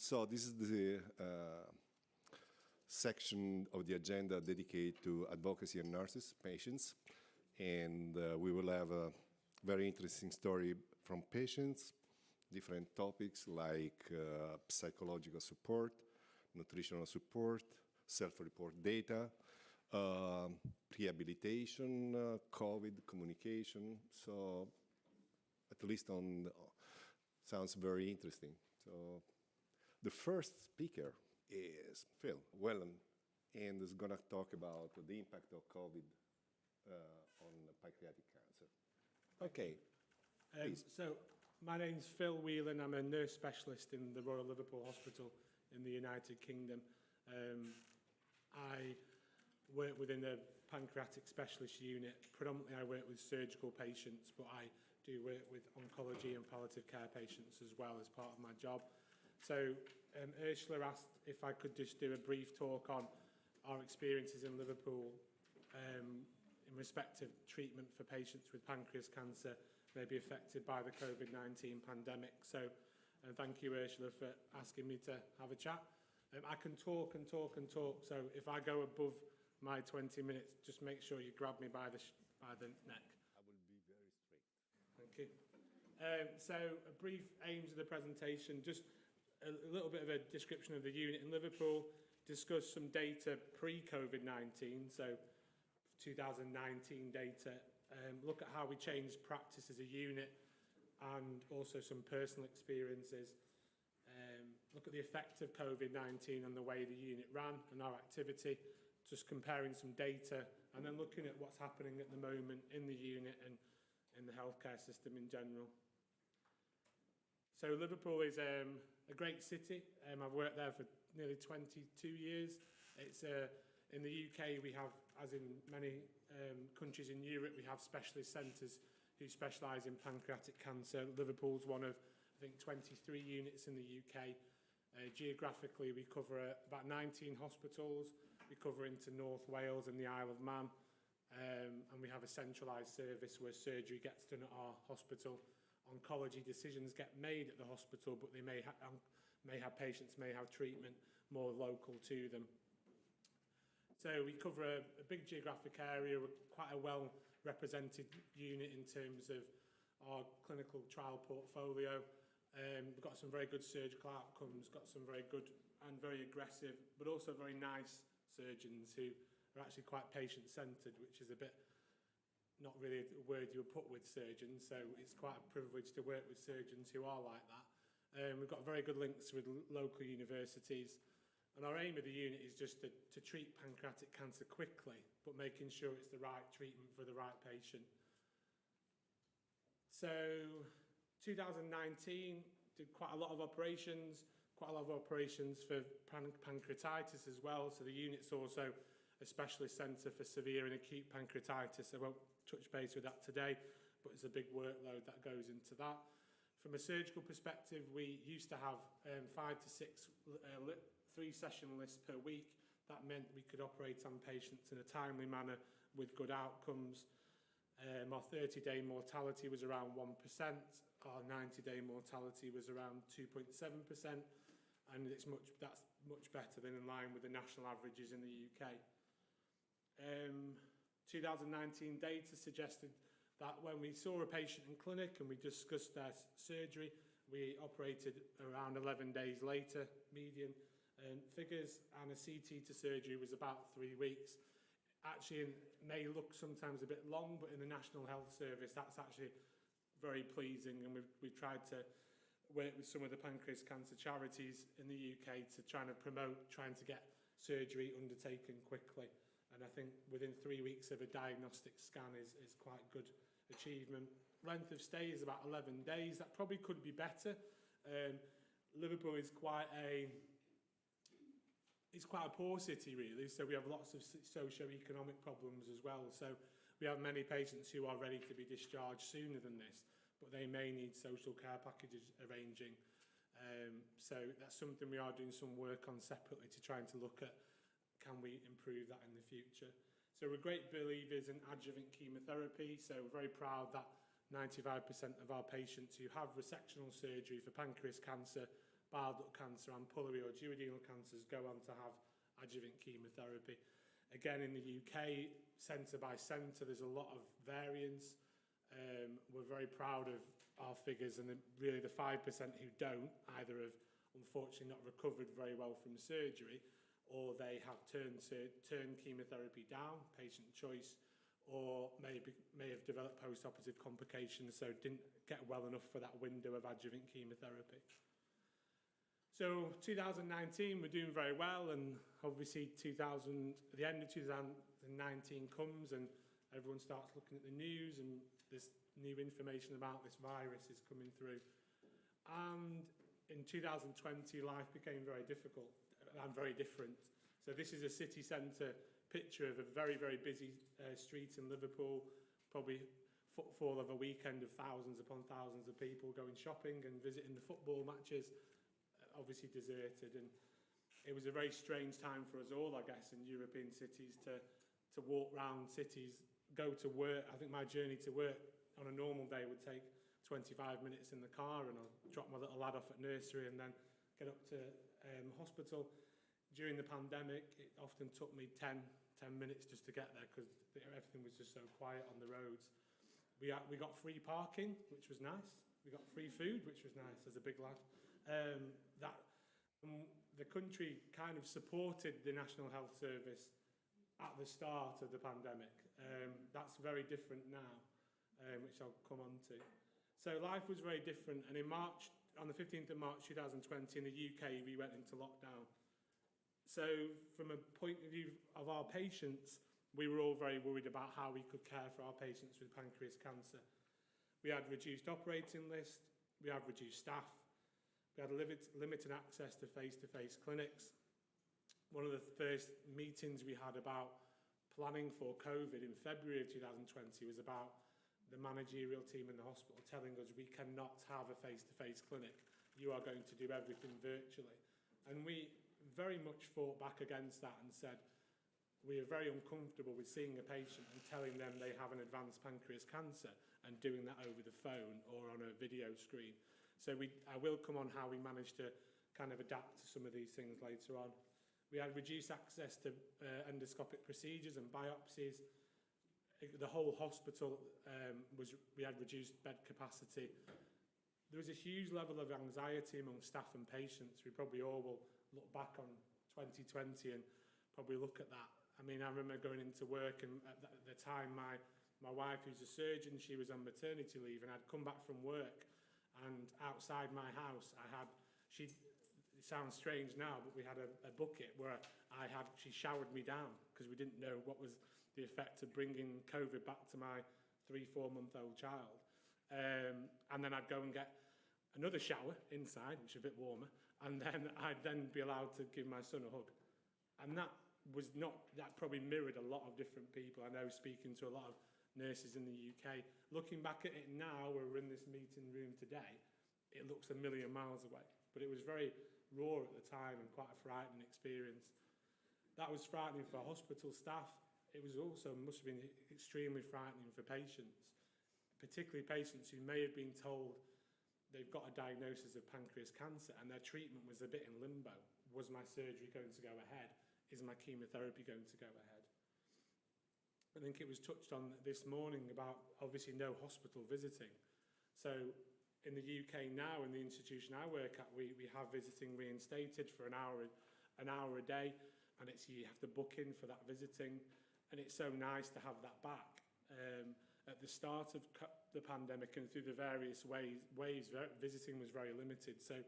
So this is the section of the agenda dedicated to advocacy and nurses, patients. And we will have a very interesting story from patients, different topics like psychological support, nutritional support, self-report data, rehabilitation, COVID, communication. So at least sounds very interesting. So the first speaker is Phil Whelan, and is going to talk about the impact of COVID on pancreatic cancer. Okay. So my name's Phil Whelan. I'm a nurse specialist in the Royal Liverpool Hospital in the United Kingdom. I work within the pancreatic specialist unit. Predominantly I work with surgical patients, but I do work with oncology and palliative care patients as well as part of my job. So Ursula asked if I could just do a brief talk on our experiences in Liverpool in respect of treatment for patients with pancreas cancer may be affected by the COVID-19 pandemic. So thank you, Ursula, for asking me to have a chat. I can talk and talk and talk, so if I go above my 20 minutes, just make sure you grab me by the neck. I will be very strict. Thank you. So a brief aims of the presentation, just a little bit of a description of the unit in Liverpool, discuss some data pre-COVID-19, so 2019 data, look at how we changed practice as a unit and also some personal experiences. Look at the effect of COVID-19 on the way the unit ran and our activity, just comparing some data and then looking at what's happening at the moment in the unit and in the healthcare system in general. So Liverpool is a great city. I've worked there for nearly 22 years. It's in the UK, we have, as in many countries in Europe, we have specialist centres who specialise in pancreatic cancer. Liverpool's one of, I think, 23 units in the UK. Geographically, we cover about 19 hospitals. We cover into North Wales and the Isle of Man. And we have a centralised service where surgery gets done at our hospital. Oncology decisions get made at the hospital, but they may have patients may have treatment more local to them. So we cover a big geographic area, quite a well-represented unit in terms of our clinical trial portfolio. We've got some very good surgical outcomes, got some very good and very aggressive, but also very nice surgeons who are actually quite patient-centred, which is a bit not really a word you would put with surgeons, so it's quite a privilege to work with surgeons who are like that. We've got very good links with local universities, and our aim of the unit is just to treat pancreatic cancer quickly, but making sure it's the right treatment for the right patient. So 2019, did quite a lot of operations for pancreatitis as well, so the unit's also a specialist centre for severe and acute pancreatitis. I won't touch base with that today, but it's a big workload that goes into that. From a surgical perspective, we used to have 5 to 6 3-session lists per week. That meant we could operate on patients in a timely manner with good outcomes. Our 30-day mortality was around 1%. Our 90-day mortality was around 2.7%, and that's much better than in line with the national averages in the UK. 2019 data suggested that when we saw a patient in clinic and we discussed their surgery, we operated around 11 days later, median figures, and a CT to surgery was about 3 weeks. Actually, it may look sometimes a bit long, but in the National Health Service, that's actually very pleasing, and we've tried to work with some of the pancreas cancer charities in the UK to try and promote trying to get surgery undertaken quickly. And I think within 3 weeks of a diagnostic scan is quite good achievement. Length of stay is about 11 days. That probably could be better. Liverpool is quite a poor city, really, so we have lots of socio-economic problems as well. So we have many patients who are ready to be discharged sooner than this, but they may need social care packages arranging. So that's something we are doing some work on separately to trying to look at, can we improve that in the future. So we're great believers in adjuvant chemotherapy, so we're very proud that 95% of our patients who have resectional surgery for pancreas cancer bile duct cancer and pulmonary or duodenal cancers go on to have adjuvant chemotherapy. Again, in the UK, centre by centre, there's a lot of variance. We're very proud of our figures, and really the 5% who don't either have unfortunately not recovered very well from surgery, or they have turned chemotherapy down, patient choice, or may have developed post-operative complications, so didn't get well enough for that window of adjuvant chemotherapy. So 2019, we're doing very well, and obviously the end of 2019 comes and everyone starts looking at the news and this new information about this virus is coming through. And in 2020, life became very difficult and very different. So this is a city centre picture of a very, very busy street in Liverpool, probably footfall of a weekend of thousands upon thousands of people going shopping and visiting the football matches. Obviously deserted, and it was a very strange time for us all, I guess, in European cities to walk around cities, go to work. I think my journey to work on a normal day would take 25 minutes in the car, and I'll drop my little lad off at nursery and then get up to hospital. During the pandemic, it often took me 10 minutes just to get there because everything was just so quiet on the roads. We got free parking, which was nice. We got free food, which was nice as a big lad. The country kind of supported the National Health Service at the start of the pandemic. That's very different now, which I'll come on to. So life was very different, and in March, on the 15th of March 2020 in the UK, we went into lockdown. So from a point of view of our patients, we were all very worried about how we could care for our patients with pancreas cancer. We had reduced operating list, we had reduced staff, we had limited access to face-to-face clinics. One of the first meetings we had about planning for COVID in February of 2020 was about the managerial team in the hospital telling us we cannot have a face-to-face clinic. You are going to do everything virtually. And we very much fought back against that and said, we are very uncomfortable with seeing a patient and telling them they have an advanced pancreas cancer and doing that over the phone or on a video screen. So I will come on how we managed to kind of adapt to some of these things later on. We had reduced access to endoscopic procedures and biopsies. The whole hospital we had reduced bed capacity. There was a huge level of anxiety among staff and patients. We probably all will look back on 2020 and probably look at that. I mean, I remember going into work, and at the time my wife, who's a surgeon, she was on maternity leave, and I'd come back from work, and outside my house it sounds strange now, but we had a bucket where she showered me down because we didn't know what was the effect of bringing COVID back to my 3-4-month-old child. And then I'd go and get another shower inside, which is a bit warmer, and then I'd then be allowed to give my son a hug. And that probably mirrored a lot of different people. I know, speaking to a lot of nurses in the UK. Looking back at it now, where we're in this meeting room today, it looks a million miles away. But it was very raw at the time and quite a frightening experience. That was frightening for hospital staff. It was also, must have been extremely frightening for patients, particularly patients who may have been told they've got a diagnosis of pancreas cancer and their treatment was a bit in limbo. Was my surgery going to go ahead? Is my chemotherapy going to go ahead? I think it was touched on this morning about obviously no hospital visiting. So in the UK now, in the institution I work at, we have visiting reinstated for an hour a day, and you have to book in for that visiting, and it's so nice to have that back. At the start of the pandemic and through the various waves, visiting was very limited. So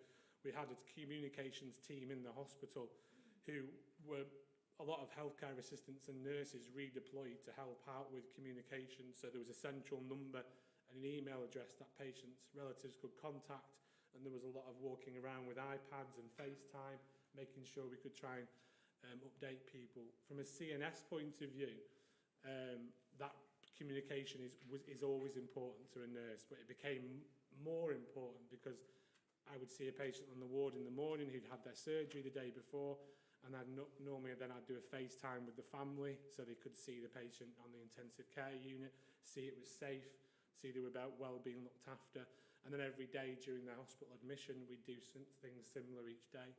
we had a communications team in the hospital who were a lot of healthcare assistants and nurses redeployed to help out with communication. So there was a central number and an email address that patients' relatives could contact, and there was a lot of walking around with iPads and FaceTime, making sure we could try and update people. From a CNS point of view, that communication is always important to a nurse, but it became more important because I would see a patient on the ward in the morning who'd had their surgery the day before, and I'd do a FaceTime with the family so they could see the patient on the intensive care unit, see it was safe, see they were well being looked after. and then every day during their hospital admission, we'd do things similar each day.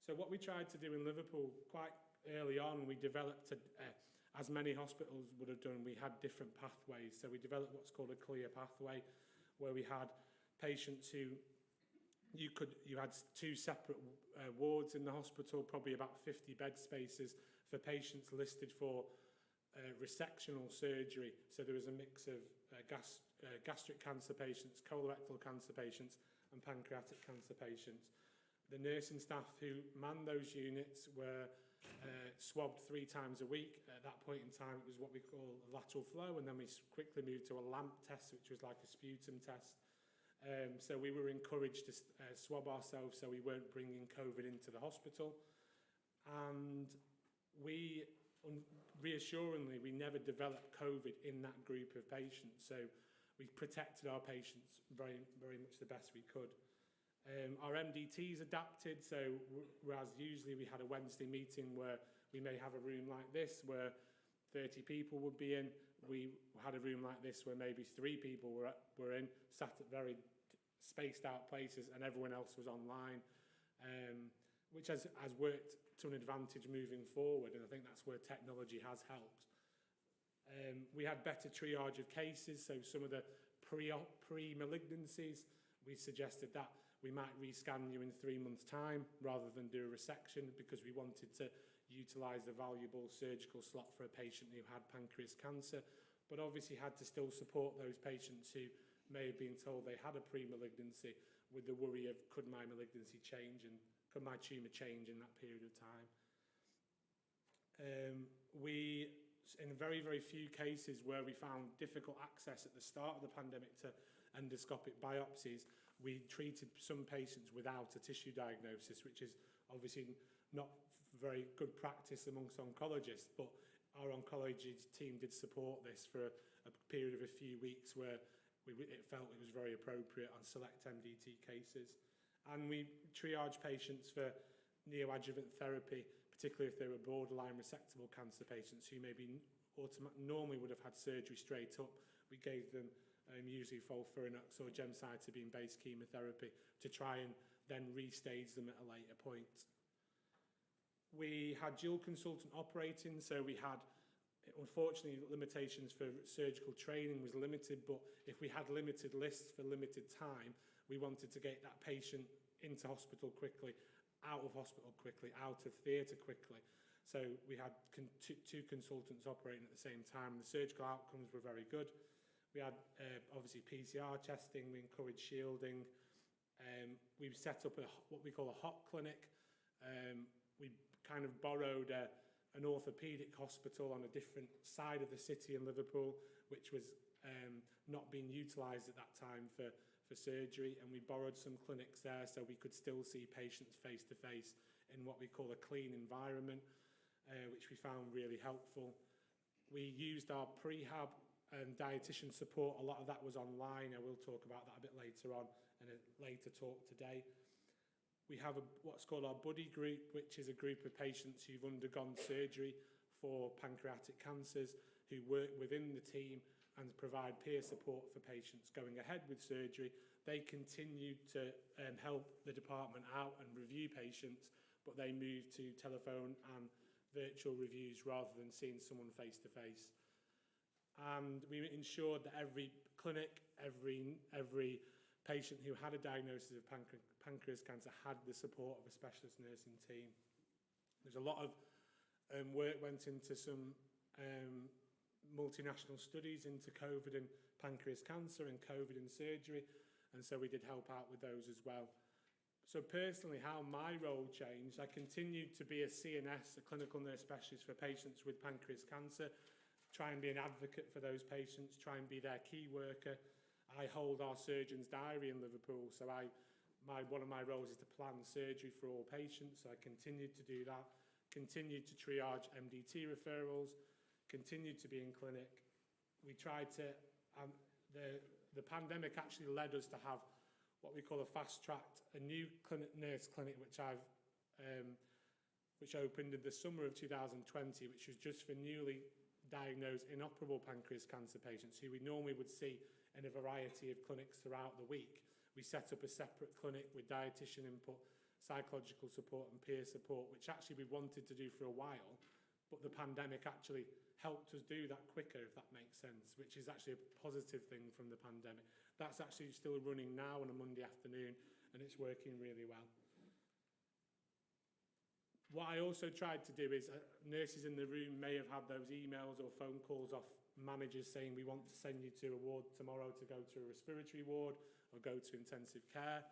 So what we tried to do in Liverpool quite early on, we developed, as many hospitals would have done, we had different pathways. So we developed what's called a clear pathway, where we had patients who you had two separate wards in the hospital, probably about 50 bed spaces for patients listed for resectional surgery. So there was a mix of gastric cancer patients, colorectal cancer patients, and pancreatic cancer patients. The nursing staff who manned those units were swabbed 3 times a week. At that point in time, it was what we call a lateral flow, and then we quickly moved to a LAMP test, which was like a sputum test. So we were encouraged to swab ourselves so we weren't bringing COVID into the hospital. And reassuringly, we never developed COVID in that group of patients. So we protected our patients very, very much the best we could. Our MDTs adapted, so whereas usually we had a Wednesday meeting where we may have a room like this where 30 people would be in, we had a room like this where maybe 3 people were in, sat at very spaced out places, and everyone else was online, which has worked to an advantage moving forward, and I think that's where technology has helped. We had better triage of cases, so some of the pre-malignancies, we suggested that we might rescan you in 3 months' time rather than do a resection, because we wanted to utilise the valuable surgical slot for a patient who had pancreas cancer, but obviously had to still support those patients who may have been told they had a pre-malignancy with the worry of, could my malignancy change and could my tumour change in that period of time. We, in very, very few cases where we found difficult access at the start of the pandemic to endoscopic biopsies, we treated some patients without a tissue diagnosis, which is obviously not very good practice amongst oncologists, but our oncology team did support this for a period of a few weeks where it felt it was very appropriate on select MDT cases. And we triage patients for neoadjuvant therapy, particularly if they were borderline resectable cancer patients who maybe normally would have had surgery straight up. We gave them usually FOLFIRINOX or gemcitabine-based chemotherapy to try and then restage them at a later point. We had dual consultant operating, so we had, unfortunately, limitations for surgical training was limited, but if we had limited lists for limited time, we wanted to get that patient into hospital quickly, out of hospital quickly, out of theatre quickly. So we had 2 consultants operating at the same time. The surgical outcomes were very good. We had obviously PCR testing, we encouraged shielding. We set up what we call a hot clinic. We kind of borrowed an orthopaedic hospital on a different side of the city in Liverpool, which was not being utilised at that time for surgery, and we borrowed some clinics there so we could still see patients face to face in what we call a clean environment, which we found really helpful. We used our prehab and dietitian support. A lot of that was online. I will talk about that a bit later on in a later talk today. We have what's called our buddy group, which is a group of patients who've undergone surgery for pancreatic cancers, who work within the team and provide peer support for patients going ahead with surgery. They continue to help the department out and review patients, but they move to telephone and virtual reviews rather than seeing someone face to face. And we ensured that every clinic, every patient who had a diagnosis of pancreas cancer had the support of a specialist nursing team. There's a lot of work went into some multinational studies into COVID and pancreas cancer and COVID and surgery, and so we did help out with those as well. So personally, how my role changed, I continued to be a CNS, a clinical nurse specialist for patients with pancreas cancer, try and be an advocate for those patients, try and be their key worker. I hold our surgeon's diary in Liverpool, so one of my roles is to plan surgery for all patients, so I continued to do that, continued to triage MDT referrals, continued to be in clinic. We tried to, the pandemic actually led us to have what we call a fast-tracked, a new nurse clinic, which opened in the summer of 2020, which was just for newly diagnosed inoperable pancreas cancer patients who we normally would see in a variety of clinics throughout the week. We set up a separate clinic with dietitian input, psychological support and peer support, which actually we wanted to do for a while, but the pandemic actually helped us do that quicker, if that makes sense, which is actually a positive thing from the pandemic. That's actually still running now on a Monday afternoon, and it's working really well. What I also tried to do is, nurses in the room may have had those emails or phone calls off managers saying, we want to send you to a ward tomorrow to go to a respiratory ward or go to intensive care.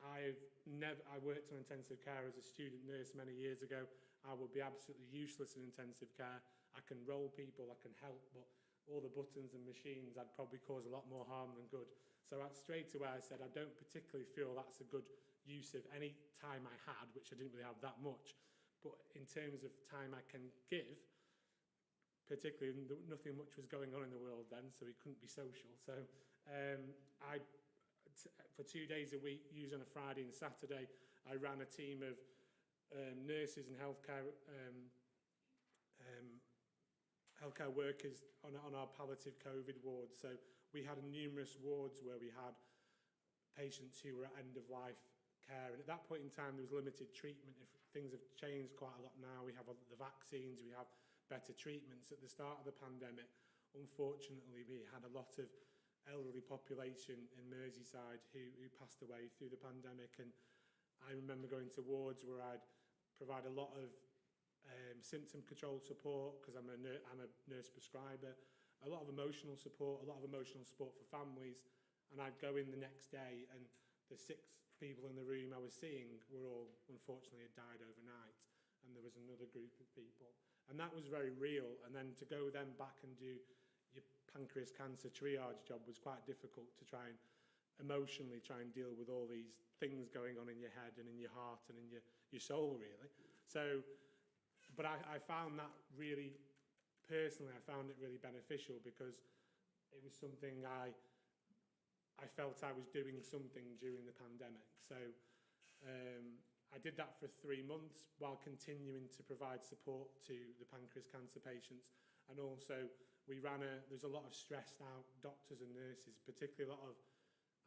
I worked on intensive care as a student nurse many years ago. I would be absolutely useless in intensive care. I can roll people, I can help, but all the buttons and machines, I'd probably cause a lot more harm than good. So straight away I said, I don't particularly feel that's a good use of any time I had, which I didn't really have that much. But in terms of time I can give, particularly nothing much was going on in the world then, so we couldn't be social. So for 2 days a week, usually on a Friday and Saturday, I ran a team of nurses and healthcare workers on our palliative COVID wards. So we had numerous wards where we had patients who were at end-of-life care, and at that point in time there was limited treatment. If things have changed quite a lot now, we have the vaccines, we have better treatments. At the start of the pandemic, unfortunately, we had a lot of elderly population in Merseyside who passed away through the pandemic, and I remember going to wards where I'd provide a lot of symptom control support, because I'm a nurse prescriber, a lot of emotional support for families, and I'd go in the next day and the 6 people in the room I was seeing were all, unfortunately, had died overnight, and there was another group of people, and that was very real. And then to go then back and do your pancreas cancer triage job was quite difficult, to try and emotionally try and deal with all these things going on in your head and in your heart and in your soul, really. So, but I found that really, personally, I found it really beneficial, because it was something I felt I was doing something during the pandemic. So I did that for 3 months while continuing to provide support to the pancreas cancer patients. And also there's a lot of stressed out doctors and nurses, particularly a lot of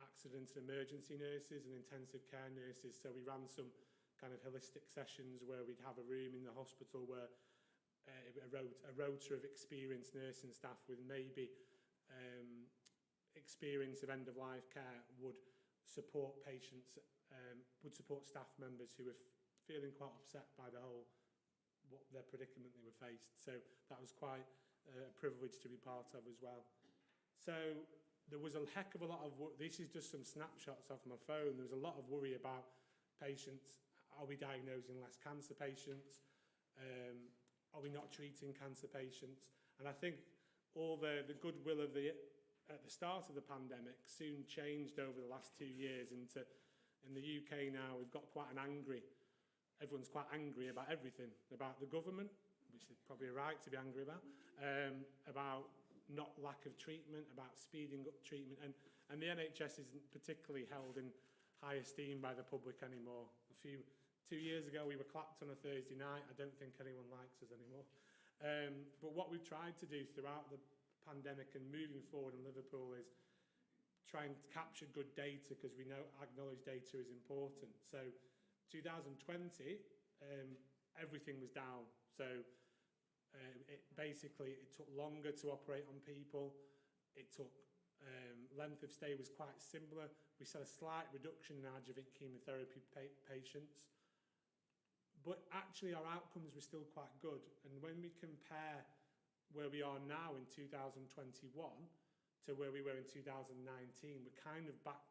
accident and emergency nurses and intensive care nurses. So we ran some kind of holistic sessions where we'd have a room in the hospital where a rota of experienced nursing staff with maybe experience of end-of-life care would support patients, would support staff members who were feeling quite upset by their predicament they were faced. So that was quite a privilege to be part of as well. So there was a heck of a lot of, this is just some snapshots off my phone, there was a lot of worry about patients. Are we diagnosing less cancer patients? Are we not treating cancer patients? And I think all the goodwill at the start of the pandemic soon changed over the last 2 years into, in the UK now, we've got everyone's quite angry about everything, about the government, which is probably right to be angry about not lack of treatment, about speeding up treatment, and the NHS isn't particularly held in high esteem by the public anymore. 2 years ago we were clapped on a Thursday night. I don't think anyone likes us anymore. But what we've tried to do throughout the pandemic and moving forward in Liverpool is try and capture good data, because we acknowledge data is important. So 2020, everything was down. So it took longer to operate on people. It took length of stay was quite similar. We saw a slight reduction in adjuvant chemotherapy patients, but actually our outcomes were still quite good. And when we compare where we are now in 2021 to where we were in 2019, we're kind of back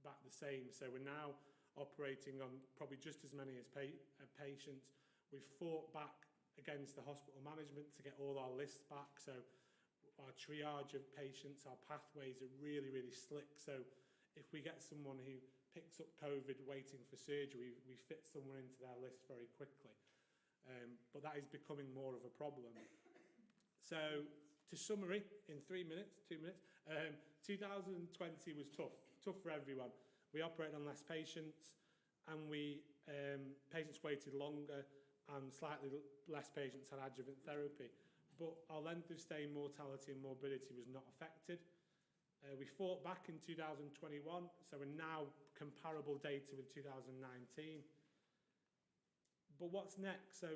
the same. So we're now operating on probably just as many as patients. We've fought back against the hospital management to get all our lists back. So our triage of patients, our pathways are really, really slick. So if we get someone who picks up COVID waiting for surgery, we fit someone into their list very quickly. But that is becoming more of a problem. So to summary, in 2 minutes, 2020 was tough for everyone. We operated on less patients, and patients waited longer, and slightly less patients had adjuvant therapy. But our length of stay, mortality and morbidity was not affected. We fought back in 2021, so we're now comparable data with 2019. But what's next? So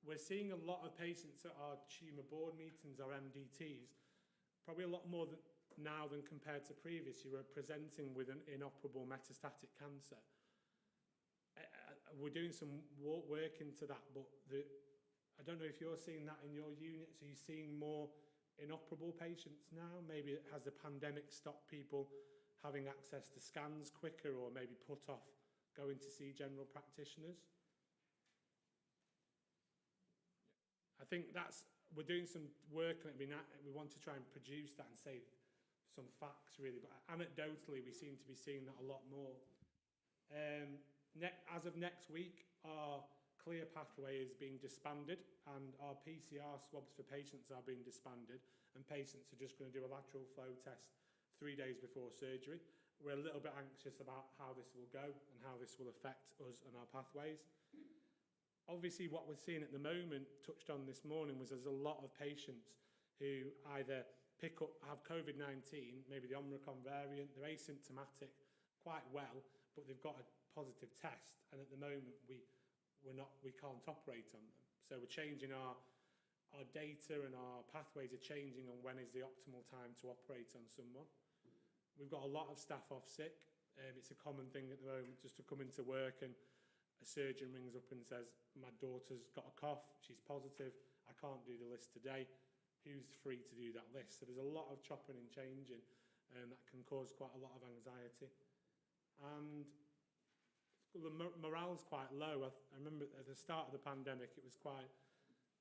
we're seeing a lot of patients at our tumour board meetings, our MDTs, probably a lot more now than compared to previous, who are presenting with an inoperable metastatic cancer. We're doing some work into that, but I don't know if you're seeing that in your units. Are you seeing more inoperable patients now? Maybe has the pandemic stopped people having access to scans quicker, or maybe put off going to see general practitioners? I think we're doing some work and we want to try and produce that and say some facts really, but anecdotally we seem to be seeing that a lot more. As of next week, our clear pathway is being disbanded, and our PCR swabs for patients are being disbanded, and patients are just going to do a lateral flow test 3 days before surgery. We're a little bit anxious about how this will go and how this will affect us and our pathways. Obviously, what we're seeing at the moment, touched on this morning, was there's a lot of patients who either have COVID-19, maybe the Omicron variant, they're asymptomatic quite well, but they've got a positive test, and at the moment we can't operate on them. So we're changing our data, and our pathways are changing on when is the optimal time to operate on someone. We've got a lot of staff off sick. It's a common thing at the moment just to come into work and a surgeon rings up and says, my daughter's got a cough, she's positive, I can't do the list today. Who's free to do that list? So there's a lot of chopping and changing, and that can cause quite a lot of anxiety. And the morale's quite low. I remember at the start of the pandemic, it was quite,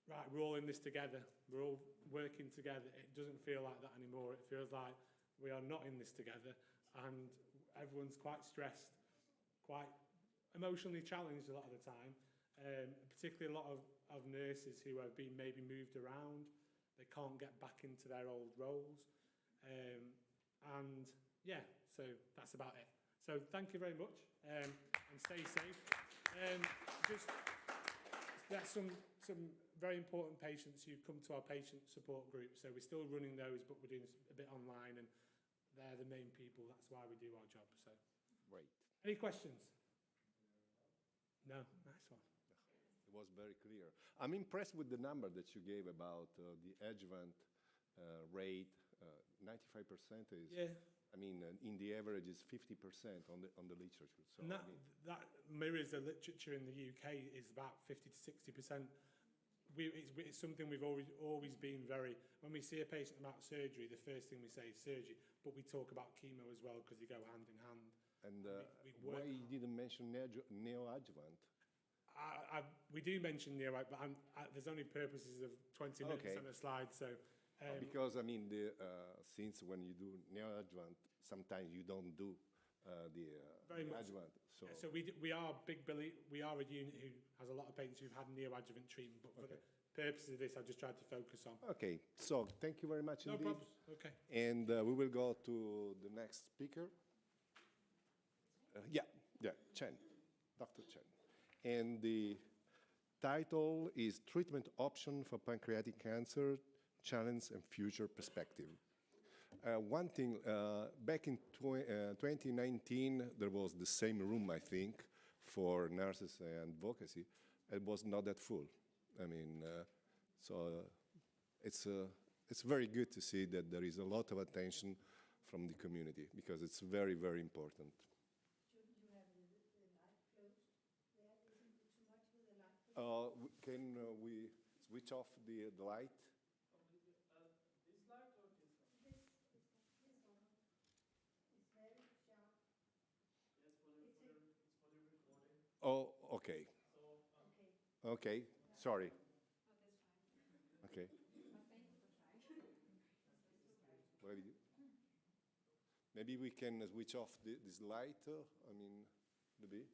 right, we're all in this together. We're all working together. It doesn't feel like that anymore. It feels like we are not in this together, and everyone's quite stressed, quite emotionally challenged a lot of the time, particularly a lot of nurses who have been maybe moved around. They can't get back into their old roles. And yeah, so that's about it. So thank you very much, and stay safe. There's some very important patients who come to our patient support group, so we're still running those, but we're doing a bit online, and they're the main people. That's why we do our job. So, Great. Any questions? No, nice one. It was very clear. I'm impressed with the number that you gave about the adjuvant rate. 95% is. Yeah. I mean, in the average is 50% on the literature. So and that mirrors the literature in the UK is about 50 to 60%. It's something we've always been very. When we see a patient about surgery, the first thing we say is surgery, but we talk about chemo as well because they go hand in hand. And why you didn't mention neoadjuvant? We do mention neoadjuvant, but there's only purposes of 20 minutes on a slide. So because I mean, since when you do neoadjuvant, sometimes you don't do the adjuvant. So, yeah, so we are we are a unit who has a lot of patients who've had neoadjuvant treatment, but for the purposes of this, I've just tried to focus on. Okay, so thank you very much indeed. No problems. Okay. And we will go to the next speaker. Chen, Dr. Chen. And the title is Treatment Option for Pancreatic Cancer, Challenge and Future Perspective. One thing, back in 2019, there was the same room, I think, for nurses and advocacy. It was not that full. I mean, so it's very good to see that there is a lot of attention from the community, because it's very, very important. Can we switch off the light? This light or this one? This one. It's very sharp. Yes, it's for the recording. Oh, okay. Okay, sorry. Oh, that's fine. Okay. Well, thank you for trying. Maybe we can switch off this light. I mean, the B.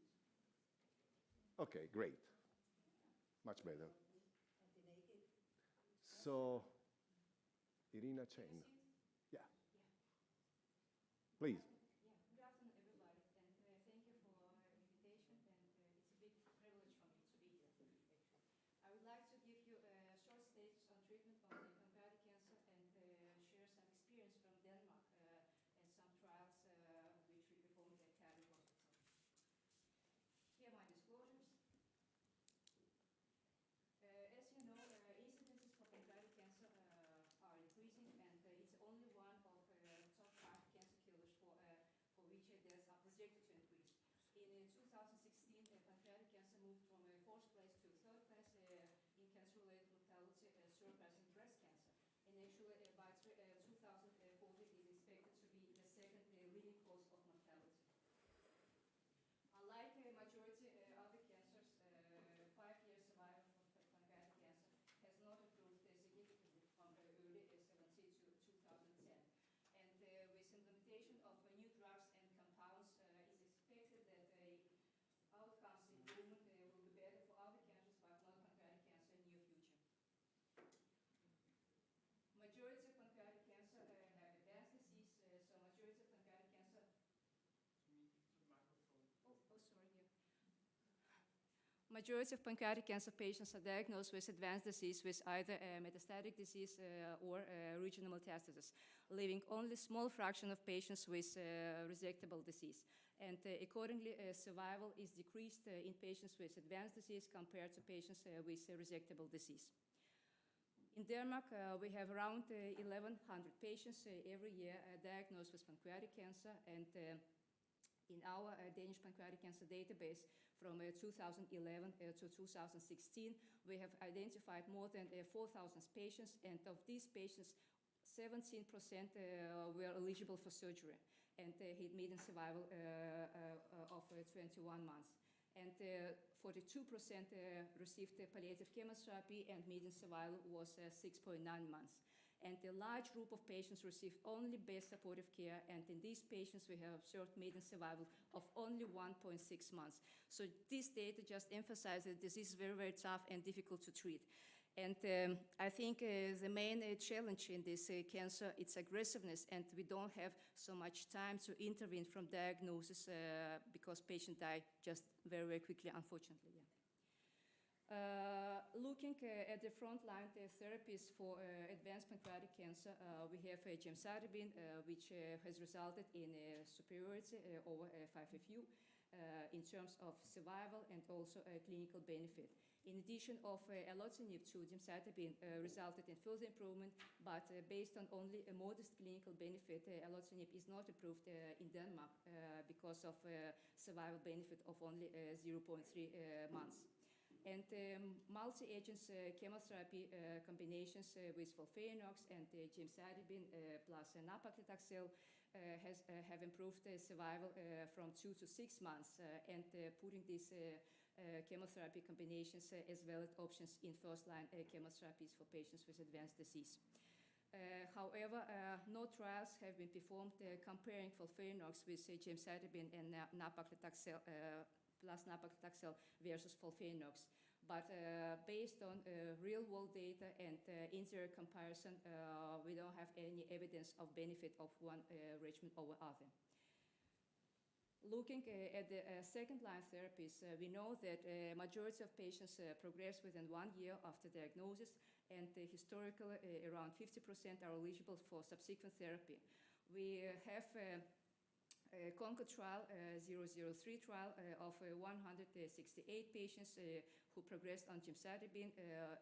Okay, great. Much better. So, Irina Chen. Yeah. Please. Yeah, good afternoon, everybody, and thank you for your invitation, and it's a big privilege for me to be here, actually. I would like to give you a short status on treatment of pancreatic cancer and share some experience from Denmark 2016, pancreatic cancer moved from fourth place to third place in cancer-related mortality, surpassing breast cancer. And actually, by 2040, it is expected to be the second leading cause of mortality. Unlike majority other cancers, 5-year survival for pancreatic cancer has not improved significantly from early 70 to 2010. And with implementation of new drugs and compounds, it's expected that outcomes improvement will be better for other cancers, but not pancreatic cancer in the near future. Majority of pancreatic cancer have advanced disease, so majority of pancreatic cancer. Sorry, yeah. Majority of pancreatic cancer patients are diagnosed with advanced disease with either metastatic disease or regional metastasis, leaving only small fraction of patients with resectable disease. And accordingly, survival is decreased in patients with advanced disease compared to patients with resectable disease. In Denmark, we have around 1,100 patients every year diagnosed with pancreatic cancer, and in our Danish pancreatic cancer database from 2011 to 2016, we have identified more than 4,000 patients, and of these patients, 17% were eligible for surgery and had median survival of 21 months. And 42% received palliative chemotherapy, and median survival was 6.9 months. And a large group of patients received only best supportive care, and in these patients we have observed median survival of only 1.6 months. So this data just emphasizes that this is very, very tough and difficult to treat. And I think the main challenge in this cancer, it's aggressiveness, and we don't have so much time to intervene from diagnosis because patients die just very, very quickly, unfortunately. Yeah. Looking at the frontline therapies for advanced pancreatic cancer, we have gemcitabine, which has resulted in superiority over 5FU in terms of survival and also clinical benefit. In addition of alotinib to gemcitabine resulted in further improvement, but based on only a modest clinical benefit, alotinib is not approved in Denmark because of survival benefit of only 0.3 months. And multi-agents chemotherapy combinations with FOLFIRINOX and gemcitabine plus nab-paclitaxel have improved survival from 2 to 6 months, and putting these chemotherapy combinations as valid options in first-line chemotherapies for patients with advanced disease. However, no trials have been performed comparing FOLFIRINOX with gemcitabine and nab-paclitaxel plus nab-paclitaxel versus FOLFIRINOX. But based on real-world data and interior comparison, we don't have any evidence of benefit of one regimen over other. Looking at the second-line therapies, we know that a majority of patients progress within 1 year after diagnosis, and historically around 50% are eligible for subsequent therapy. We have a CONCOR trial, 003 trial of 168 patients who progressed on gemcitabine.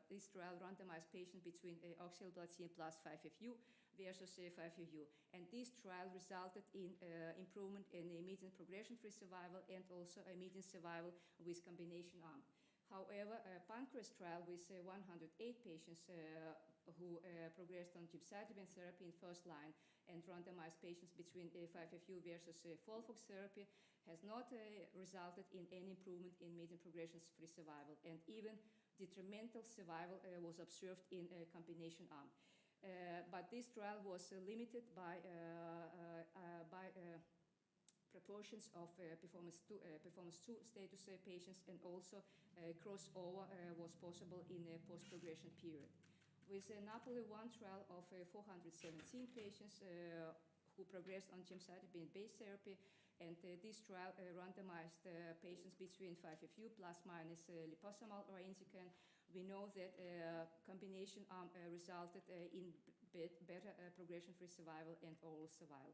This trial randomized patients between oxaliplatin plus 5FU versus 5FU. And this trial resulted in improvement in a median progression-free survival and also a median survival with combination arm. However, a Pancreas trial with 108 patients who progressed on gemcitabine therapy in first line and randomized patients between 5FU versus FOLFOX therapy has not resulted in any improvement in median progression-free survival, and even detrimental survival was observed in a combination arm. But this trial was limited by proportions of performance 2 status patients, and also crossover was possible in a post-progression period. With a NAPOLI-1 trial of 417 patients who progressed on gemcitabine-based therapy, and this trial randomized patients between 5FU plus minus liposomal irinotecan, we know that combination arm resulted in better progression-free survival and overall survival.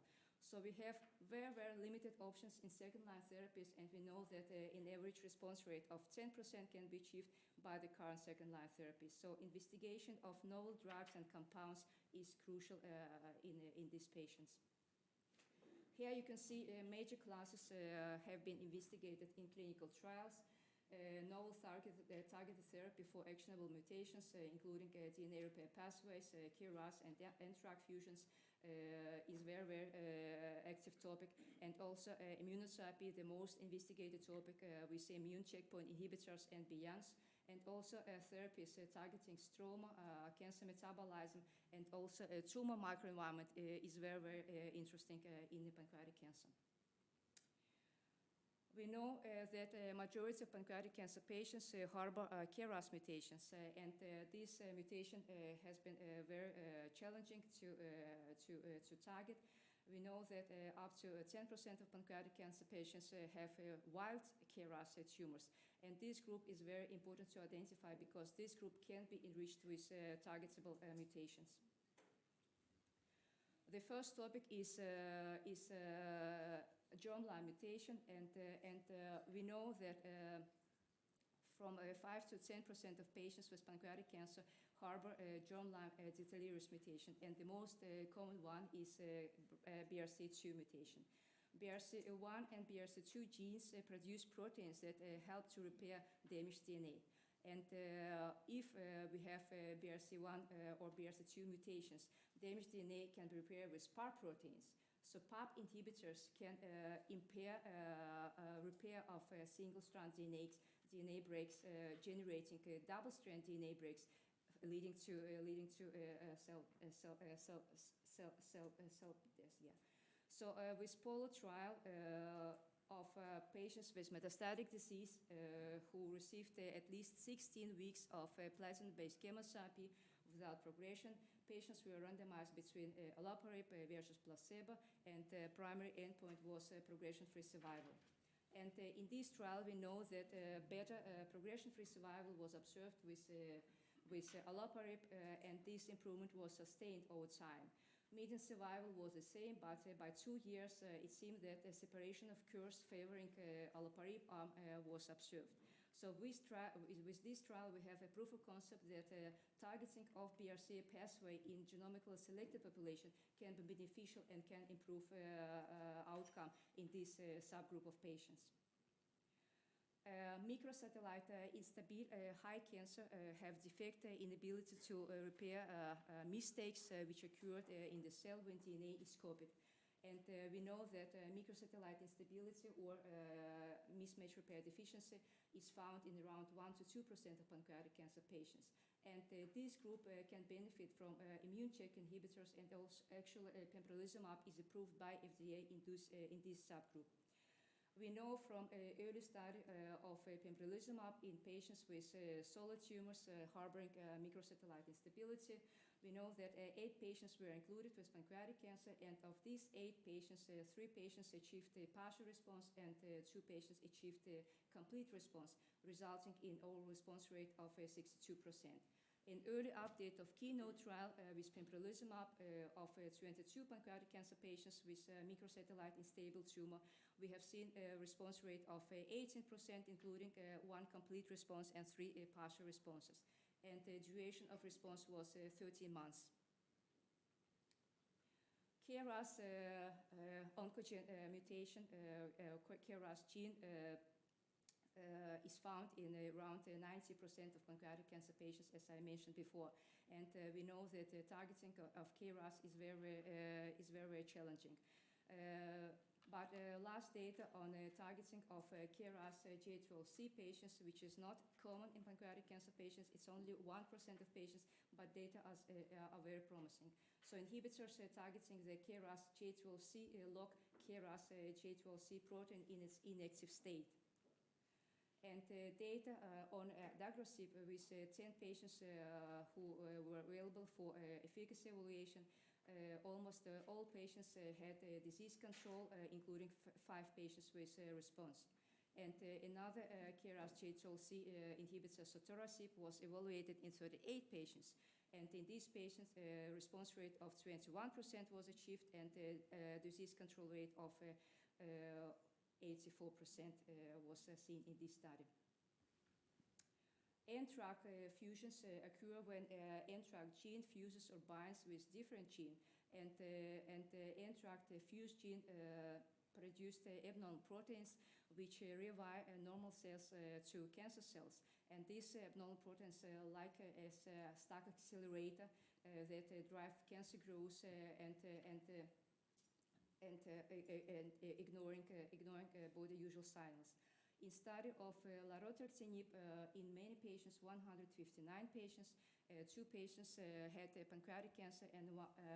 So we have very, very limited options in second-line therapies, and we know that an average response rate of 10% can be achieved by the current second-line therapies. So investigation of novel drugs and compounds is crucial in these patients. Here you can see major classes have been investigated in clinical trials. Novel targeted therapy for actionable mutations, including DNA repair pathways, KRAS and NTRK fusions, is very, very active topic. And also immunotherapy, the most investigated topic, we see immune checkpoint inhibitors and beyonds. And also therapies targeting stroma, cancer metabolism, and also tumor microenvironment is very, very interesting in the pancreatic cancer. We know that the majority of pancreatic cancer patients harbor KRAS mutations, and this mutation has been very challenging to target. We know that up to 10% of pancreatic cancer patients have wild KRAS tumors, and this group is very important to identify because this group can be enriched with targetable mutations. The first topic is germline mutation, and we know that from 5 to 10% of patients with pancreatic cancer harbor germline deleterious mutation, and the most common one is BRCA2 mutation. BRCA1 and BRCA2 genes produce proteins that help to repair damaged DNA. And if we have BRCA1 or BRCA2 mutations, damaged DNA can be repaired with PARP proteins. So PARP inhibitors can impair repair of single-strand DNA breaks, generating double-strand DNA breaks, leading to cell death. Yeah. So with POLO trial of patients with metastatic disease who received at least 16 weeks of platinum-based chemotherapy without progression, patients were randomized between olaparib versus placebo, and the primary endpoint was progression-free survival. And in this trial, we know that better progression-free survival was observed with olaparib, and this improvement was sustained over time. Median survival was the same, but by 2 years, it seemed that a separation of curves favoring olaparib arm was observed. So with this trial, we have a proof of concept that targeting of BRCA pathway in genomically selected population can be beneficial and can improve outcome in this subgroup of patients. Microsatellite high cancer have defect inability to repair mistakes which occurred in the cell when DNA is copied. And we know that microsatellite instability or mismatch repair deficiency is found in around 1 to 2% of pancreatic cancer patients. And this group can benefit from immune check inhibitors, and also actually pembrolizumab is approved by FDA in this subgroup. We know from early study of pembrolizumab in patients with solid tumors harboring microsatellite instability. We know that 8 patients were included with pancreatic cancer, and of these 8 patients, 3 patients achieved a partial response, and 2 patients achieved a complete response, resulting in overall response rate of 62%. An early update of KEYNOTE trial with pembrolizumab of 22 pancreatic cancer patients with microsatellite unstable tumor, we have seen a response rate of 18%, including 1 complete response and 3 partial responses. And the duration of response was 13 months. KRAS oncogene mutation, KRAS gene is found in around 90% of pancreatic cancer patients, as I mentioned before. And we know that the targeting of KRAS is very challenging. But last data on targeting of KRAS G12C patients, which is not common in pancreatic cancer patients, it's only 1% of patients, but data are very promising. So inhibitors targeting the KRAS G12C lock KRAS G12C protein in its inactive state. And data on ADVOCACY with 10 patients who were available for efficacy evaluation. Almost all patients had disease control, including 5 patients with response. And another KRAS G12C inhibitor, sotorasib, was evaluated in 38 patients. And in these patients, response rate of 21% was achieved, and disease control rate of 84% was seen in this study. NTRK fusions occur when NTRK gene fuses or binds with different gene, and NTRK fused gene produced abnormal proteins which rewire normal cells to cancer cells. And these abnormal proteins, like as stack accelerator, that drive cancer growth and ignoring both the usual signals. In study of larotrectinib in many patients, 159 patients, 2 patients had pancreatic cancer, and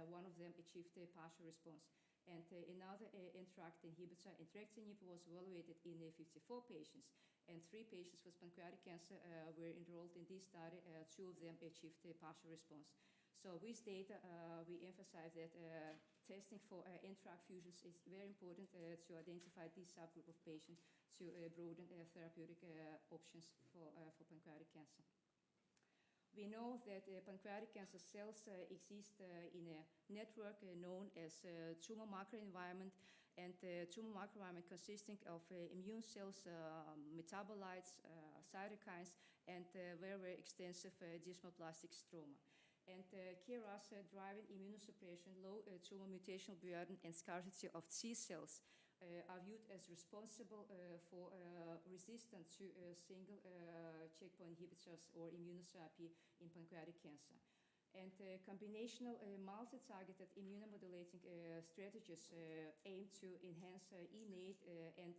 one of them achieved a partial response. And another NTRK inhibitor, entrectinib, was evaluated in 54 patients, and 3 patients with pancreatic cancer were enrolled in this study. 2 of them achieved a partial response. So with data, we emphasize that testing for NTRK fusions is very important to identify this subgroup of patients to broaden therapeutic options for pancreatic cancer. We know that pancreatic cancer cells exist in a network known as tumor microenvironment, and tumor microenvironment consisting of immune cells, metabolites, cytokines, and very, very extensive desmoplastic stroma. And KRAS driving immunosuppression, low tumor mutational burden, and scarcity of T cells are viewed as responsible for resistance to single checkpoint inhibitors or immunotherapy in pancreatic cancer. And combinational multi-targeted immunomodulating strategies aim to enhance innate and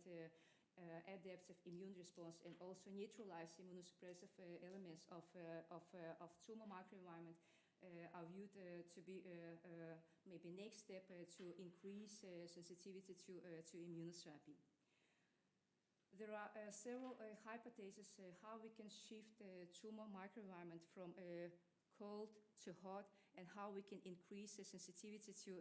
adaptive immune response, and also neutralize immunosuppressive elements of tumor microenvironment are viewed to be maybe next step to increase sensitivity to immunotherapy. There are several hypotheses how we can shift tumor microenvironment from cold to hot, and how we can increase sensitivity to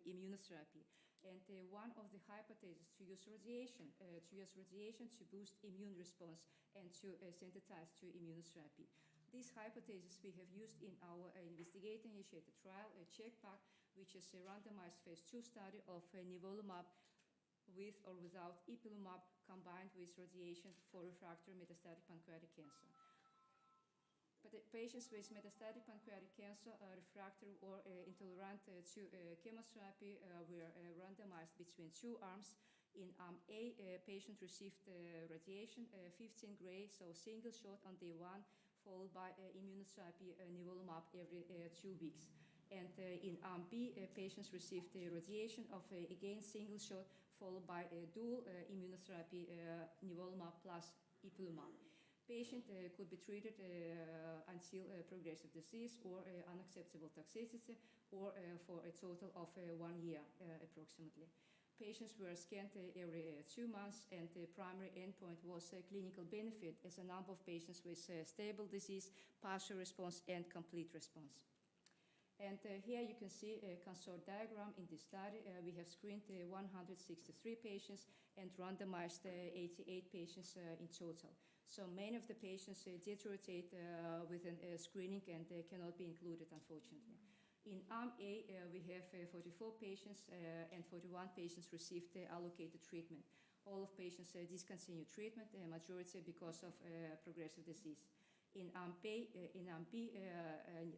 immunotherapy. And one of the hypotheses to use radiation to boost immune response and to sensitize to immunotherapy. This hypothesis we have used in our investigator-initiated trial, CheckPac, which is a randomized phase 2 study of nivolumab with or without ipilimumab combined with radiation for refractory metastatic pancreatic cancer. But patients with metastatic pancreatic cancer, refractory or intolerant to chemotherapy, were randomized between 2 arms. In arm A, patient received radiation, 15 gray, so single shot on day 1, followed by immunotherapy nivolumab every 2 weeks. And in arm B, patients received radiation of, again, single shot, followed by a dual immunotherapy nivolumab plus ipilimumab. Patient could be treated until progressive disease or unacceptable toxicity, or for a total of 1 year approximately. Patients were scanned every 2 months, and the primary endpoint was clinical benefit, as a number of patients with stable disease, partial response, and complete response. And here you can see a consort diagram in this study. We have screened 163 patients and randomized 88 patients in total. So many of the patients deteriorate within screening and cannot be included, unfortunately. In arm A, we have 44 patients and 41 patients received allocated treatment. All of patients discontinued treatment, majority because of progressive disease. In arm B,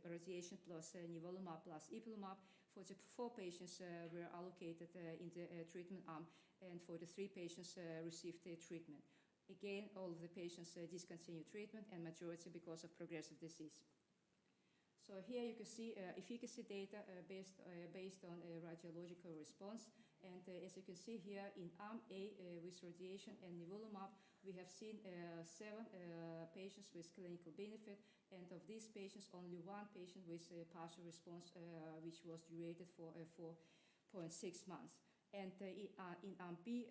radiation plus nivolumab plus ipilimumab, 44 patients were allocated in the treatment arm, and 43 patients received treatment. Again, all of the patients discontinued treatment, and majority because of progressive disease. So here you can see efficacy data based on a radiological response. And as you can see here, in arm A with radiation and nivolumab, we have seen 7 patients with clinical benefit, and of these patients, only 1 patient with a partial response, which was durated for 4.6 months. And in arm B,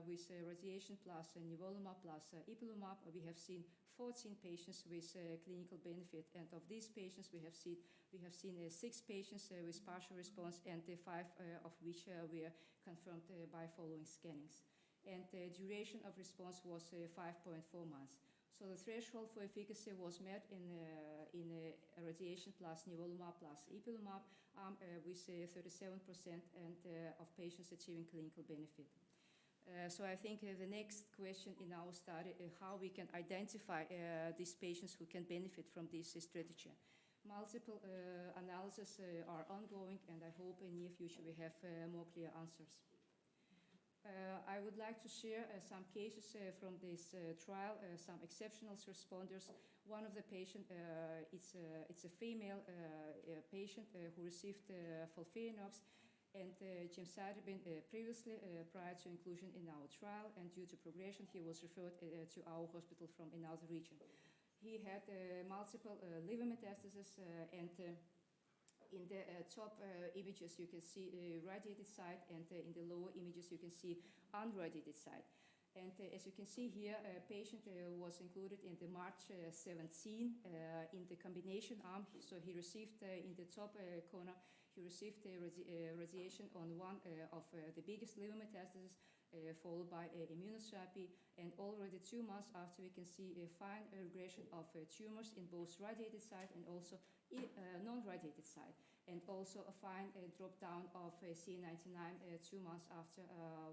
with radiation plus nivolumab plus ipilimumab, we have seen 14 patients with clinical benefit, and of these patients, we have seen 6 patients with partial response, and 5 of which were confirmed by following scannings. And the duration of response was 5.4 months. So the threshold for efficacy was met in radiation plus nivolumab plus ipilimumab with 37% and of patients achieving clinical benefit. So I think the next question in our study is how we can identify these patients who can benefit from this strategy. Multiple analyses are ongoing, and I hope in near future we have more clear answers. I would like to share some cases from this trial, some exceptional responders. One of the patients, it's a female patient who received FOLFIRINOX and gemcitabine previously prior to inclusion in our trial, and due to progression he was referred to our hospital from another region. He had multiple liver metastases, and in the top images you can see radiated site, and in the lower images you can see unradiated site. And as you can see here, a patient was included in the March 17 in the combination arm. So he received in the top corner, he received radiation on one of the biggest liver metastases, followed by immunotherapy. And already 2 months after, we can see a fine regression of tumors in both radiated site and also non-radiated site. And also a fine drop down of CA19-9 2 months after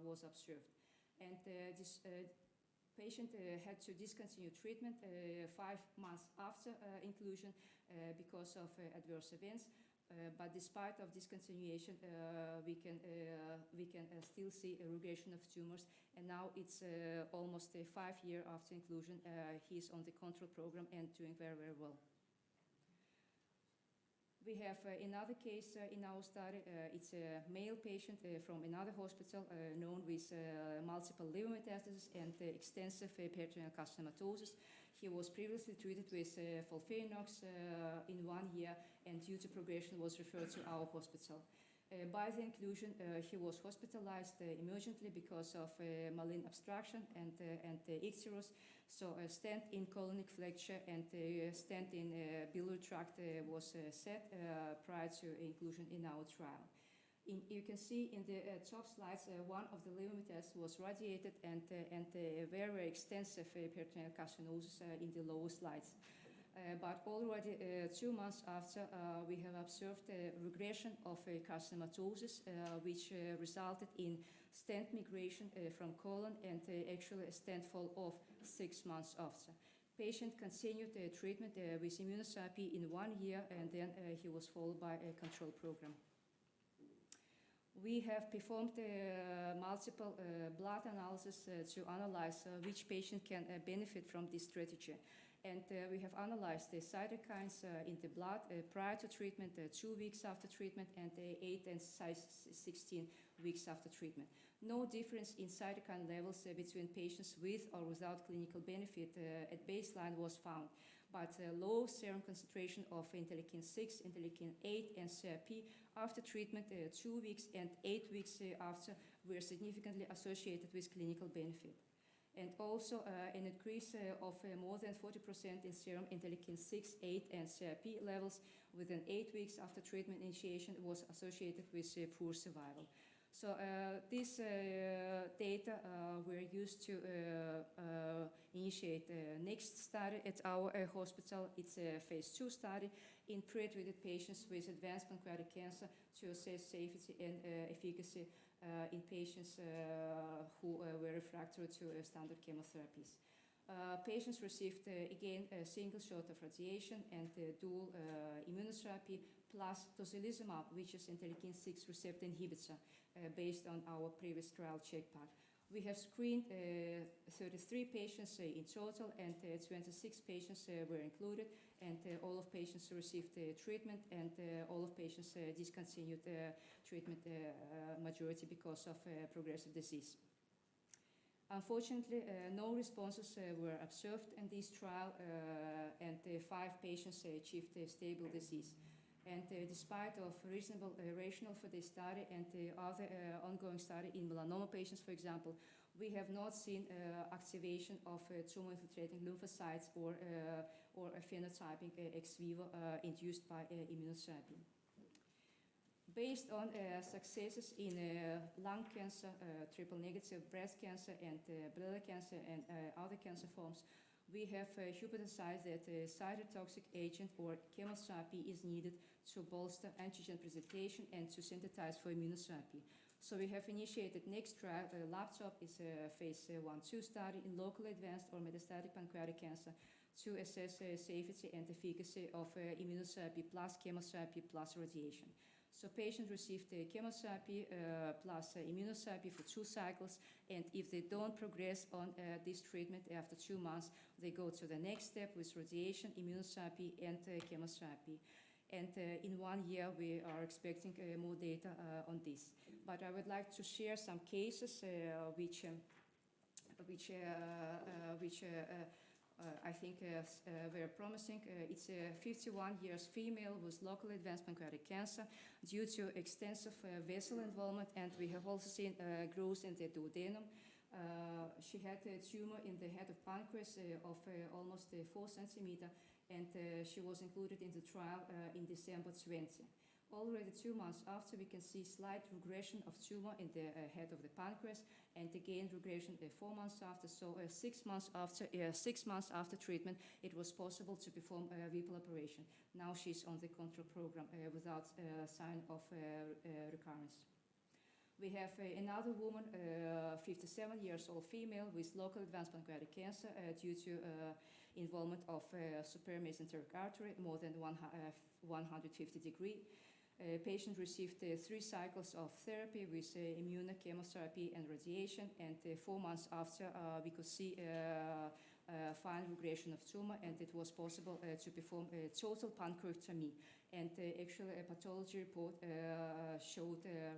was observed. And this patient had to discontinue treatment 5 months after inclusion because of adverse events. But despite of discontinuation, we can still see a regression of tumors. And now it's almost 5 years after inclusion. He's on the control program and doing very, very well. We have another case in our study. It's a male patient from another hospital known with multiple liver metastases and extensive peritoneal carcinomatosis. He was previously treated with FOLFIRINOX in 1 year, and due to progression was referred to our hospital. By the inclusion, he was hospitalized emergently because of malign obstruction and icterus. So a stent in colonic flexure and a stent in biliary tract was set prior to inclusion in our trial. You can see in the top slides, one of the liver metastases was radiated and a very extensive peritoneal carcinosis in the lower slides. But already 2 months after, we have observed a regression of carcinomatosis, which resulted in stent migration from colon and actually a stent fall off 6 months after. Patient continued treatment with immunotherapy in 1 year, and then he was followed by a control program. We have performed multiple blood analysis to analyze which patient can benefit from this strategy. And we have analyzed the cytokines in the blood prior to treatment, 2 weeks after treatment, and 8 and 16 weeks after treatment. No difference in cytokine levels between patients with or without clinical benefit at baseline was found, but low serum concentration of interleukin-6, interleukin-8, and CRP after treatment 2 weeks and 8 weeks after were significantly associated with clinical benefit. And also an increase of more than 40% in serum interleukin-6, 8, and CRP levels within 8 weeks after treatment initiation was associated with poor survival. So this data were used to initiate the next study at our hospital. It's a phase 2 study in pre-treated patients with advanced pancreatic cancer to assess safety and efficacy in patients who were refractory to standard chemotherapies. Patients received, again, a single shot of radiation and dual immunotherapy plus tocilizumab, which is interleukin-6 receptor inhibitor, based on our previous trial CheckPart. We have screened 33 patients in total, and 26 patients were included, and all of patients received treatment, and all of patients discontinued treatment, majority because of progressive disease. Unfortunately, no responses were observed in this trial, and 5 patients achieved stable disease. And despite of reasonable rationale for this study and other ongoing study in melanoma patients, for example, we have not seen activation of tumor-infiltrating lymphocytes or a phenotyping ex vivo induced by immunotherapy. Based on successes in lung cancer, triple-negative breast cancer, and bladder cancer, and other cancer forms, we have hypothesized that a cytotoxic agent or chemotherapy is needed to bolster antigen presentation and to synthesize for immunotherapy. So we have initiated next trial. LAPTOP is a phase 1-2 study in locally advanced or metastatic pancreatic cancer to assess safety and efficacy of immunotherapy plus chemotherapy plus radiation. So patients received chemotherapy plus immunotherapy for 2 cycles, and if they don't progress on this treatment after 2 months, they go to the next step with radiation, immunotherapy, and chemotherapy. And in 1 year, we are expecting more data on this. But I would like to share some cases which I think very promising. It's a 51 years female with locally advanced pancreatic cancer due to extensive vessel involvement, and we have also seen growth in the duodenum. She had a tumor in the head of pancreas of almost 4 centimeters, and she was included in the trial in December 20. Already 2 months after, we can see slight regression of tumor in the head of the pancreas, and again regression 4 months after. So 6 months after treatment, it was possible to perform a Whipple operation. Now she's on the control program without sign of recurrence. We have another woman, 57 years old female with local advanced pancreatic cancer due to involvement of superior mesenteric artery more than 150 degree. Patient received 3 cycles of therapy with immunochemotherapy and radiation, and 4 months after we could see fine regression of tumor, and it was possible to perform a total pancreectomy. And actually a pathology report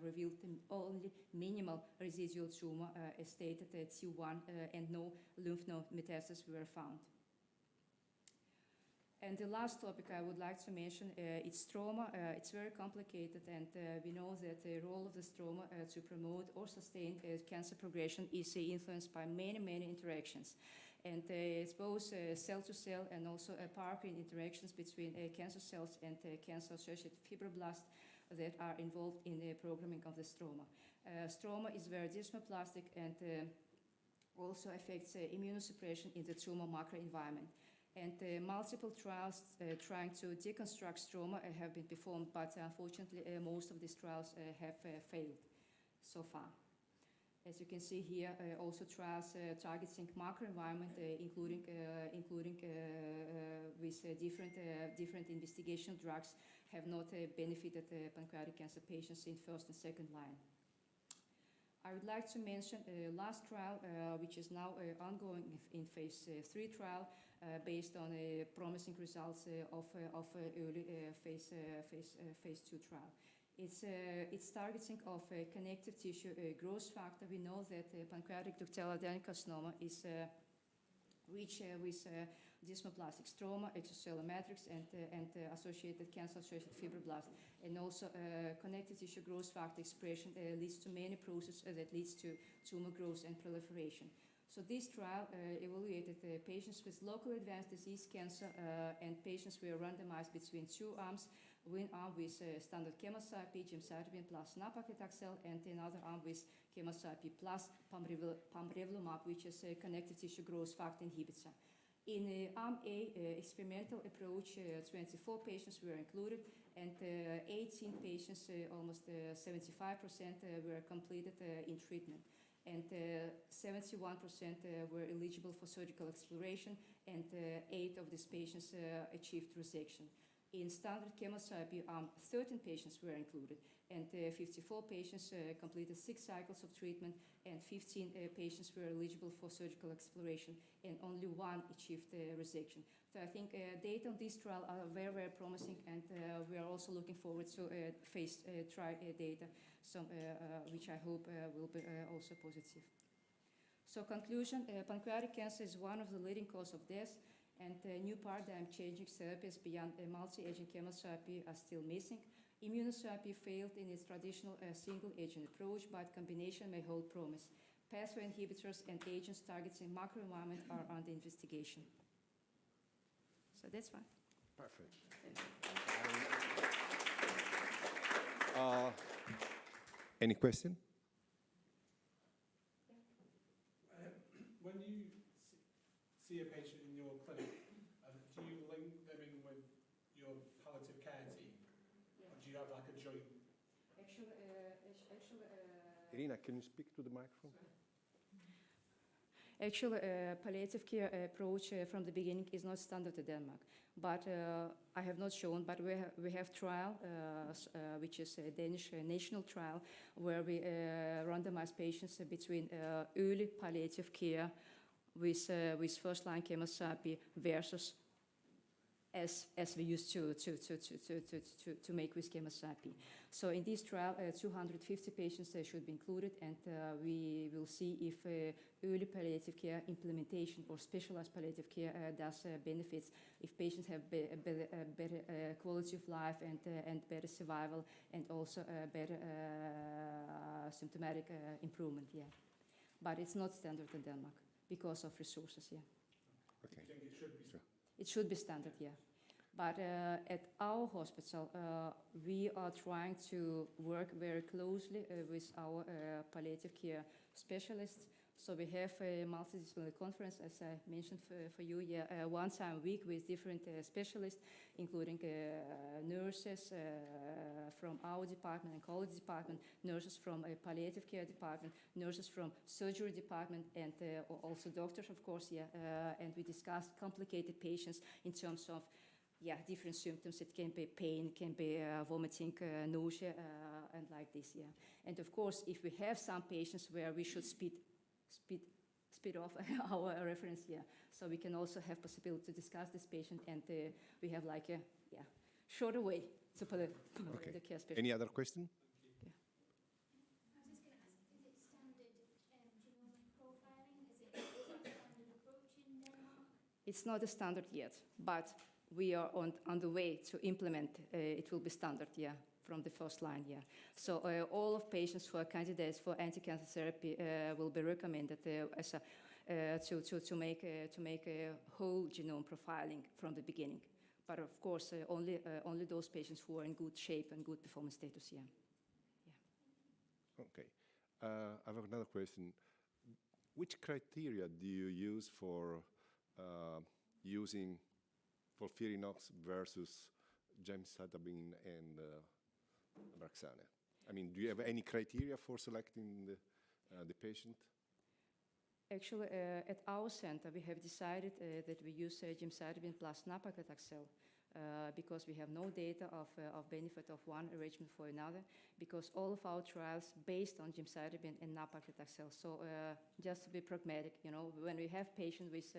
revealed only minimal residual tumor as stated at T1, and no lymph node metastases were found. And the last topic I would like to mention, it's stroma. It's very complicated, and we know that the role of the stroma to promote or sustain cancer progression is influenced by many, many interactions. And it's both cell-to-cell and also powerful interactions between cancer cells and cancer-associated fibroblasts that are involved in the programming of the stroma. Stroma is very desmoplastic and also affects immunosuppression in the tumor microenvironment. And multiple trials trying to deconstruct stroma have been performed, but unfortunately most of these trials have failed so far. As you can see here, also trials targeting microenvironment, including with different investigational drugs, have not benefited pancreatic cancer patients in first and second line. I would like to mention last trial, which is now ongoing in phase 3 trial, based on promising results of early phase 2 trial. It's targeting of connective tissue growth factor. We know that pancreatic ductal adenocarcinoma is rich with desmoplastic stroma, extracellular matrix, and associated cancer-associated fibroblasts. And also connective tissue growth factor expression leads to many processes that leads to tumor growth and proliferation. So this trial evaluated patients with locally advanced disease cancer, and patients were randomized between 2 arms. One arm with standard chemotherapy, gemcitabine plus nab-paclitaxel, and another arm with chemotherapy plus pamrevlumab, which is a connective tissue growth factor inhibitor. In arm A, experimental approach, 24 patients were included, and 18 patients, almost 75%, were completed in treatment. And 71% were eligible for surgical exploration, and 8 of these patients achieved resection. In standard chemotherapy arm, 13 patients were included, and 54 patients completed 6 cycles of treatment, and 15 patients were eligible for surgical exploration, and only 1 achieved resection. So I think data on this trial are very, very promising, and we are also looking forward to phase trial data, which I hope will be also positive. So conclusion, pancreatic cancer is one of the leading causes of death, and new paradigm-changing therapies beyond multi-agent chemotherapy are still missing. Immunotherapy failed in its traditional single-agent approach, but combination may hold promise. Pathway inhibitors and agents targeting microenvironment are under investigation. So that's fine. Perfect. Yeah. Any question? When you see a patient in your clinic, do you link them in with your palliative care team? Yeah. Or do you have like a joint? Actually, Irina, can you speak to the microphone? Actually, palliative care approach from the beginning is not standard in Denmark. But I have not shown, but we have trial, which is a Danish national trial, where we randomize patients between early palliative care with first-line chemotherapy versus as we used to make with chemotherapy. So in this trial, 250 patients should be included, and we will see if early palliative care implementation or specialized palliative care does benefits, if patients have better quality of life and better survival, and also better symptomatic improvement, yeah. But it's not standard in Denmark because of resources, yeah. Okay. I think it should be. It should be standard, yeah. But at our hospital, we are trying to work very closely with our palliative care specialists. So we have a multidisciplinary conference, as I mentioned for you, yeah, one time a week with different specialists, including nurses from our department, oncology department, nurses from a palliative care department, nurses from surgery department, and also doctors, of course, yeah. And we discuss complicated patients in terms of different symptoms. It can be pain, can be vomiting, nausea, and like this, yeah. And of course, if we have some patients where we should speed off our reference, yeah. So we can also have possibility to discuss this patient, and we have like a shorter way to put the care specialist. Any other question? Yeah. I was just going to ask, is it standard genomic profiling? Is it a standard approach in Denmark? It's not a standard yet, but we are on the way to implement. It will be standard, yeah, from the first line, yeah. So all of patients who are candidates for anti-cancer therapy will be recommended as to make a whole genome profiling from the beginning. But of course, only those patients who are in good shape and good performance status, yeah. Okay. I have another question. Which criteria do you use for using FOLFIRINOX versus gemcitabine and Abraxane? I mean, do you have any criteria for selecting the patient? Actually, at our center, we have decided that we use gemcitabine plus nab-paclitaxel because we have no data of benefit of one regimen for another, because all of our trials based on gemcitabine and nab-paclitaxel. So just to be pragmatic, you know, when we have patients with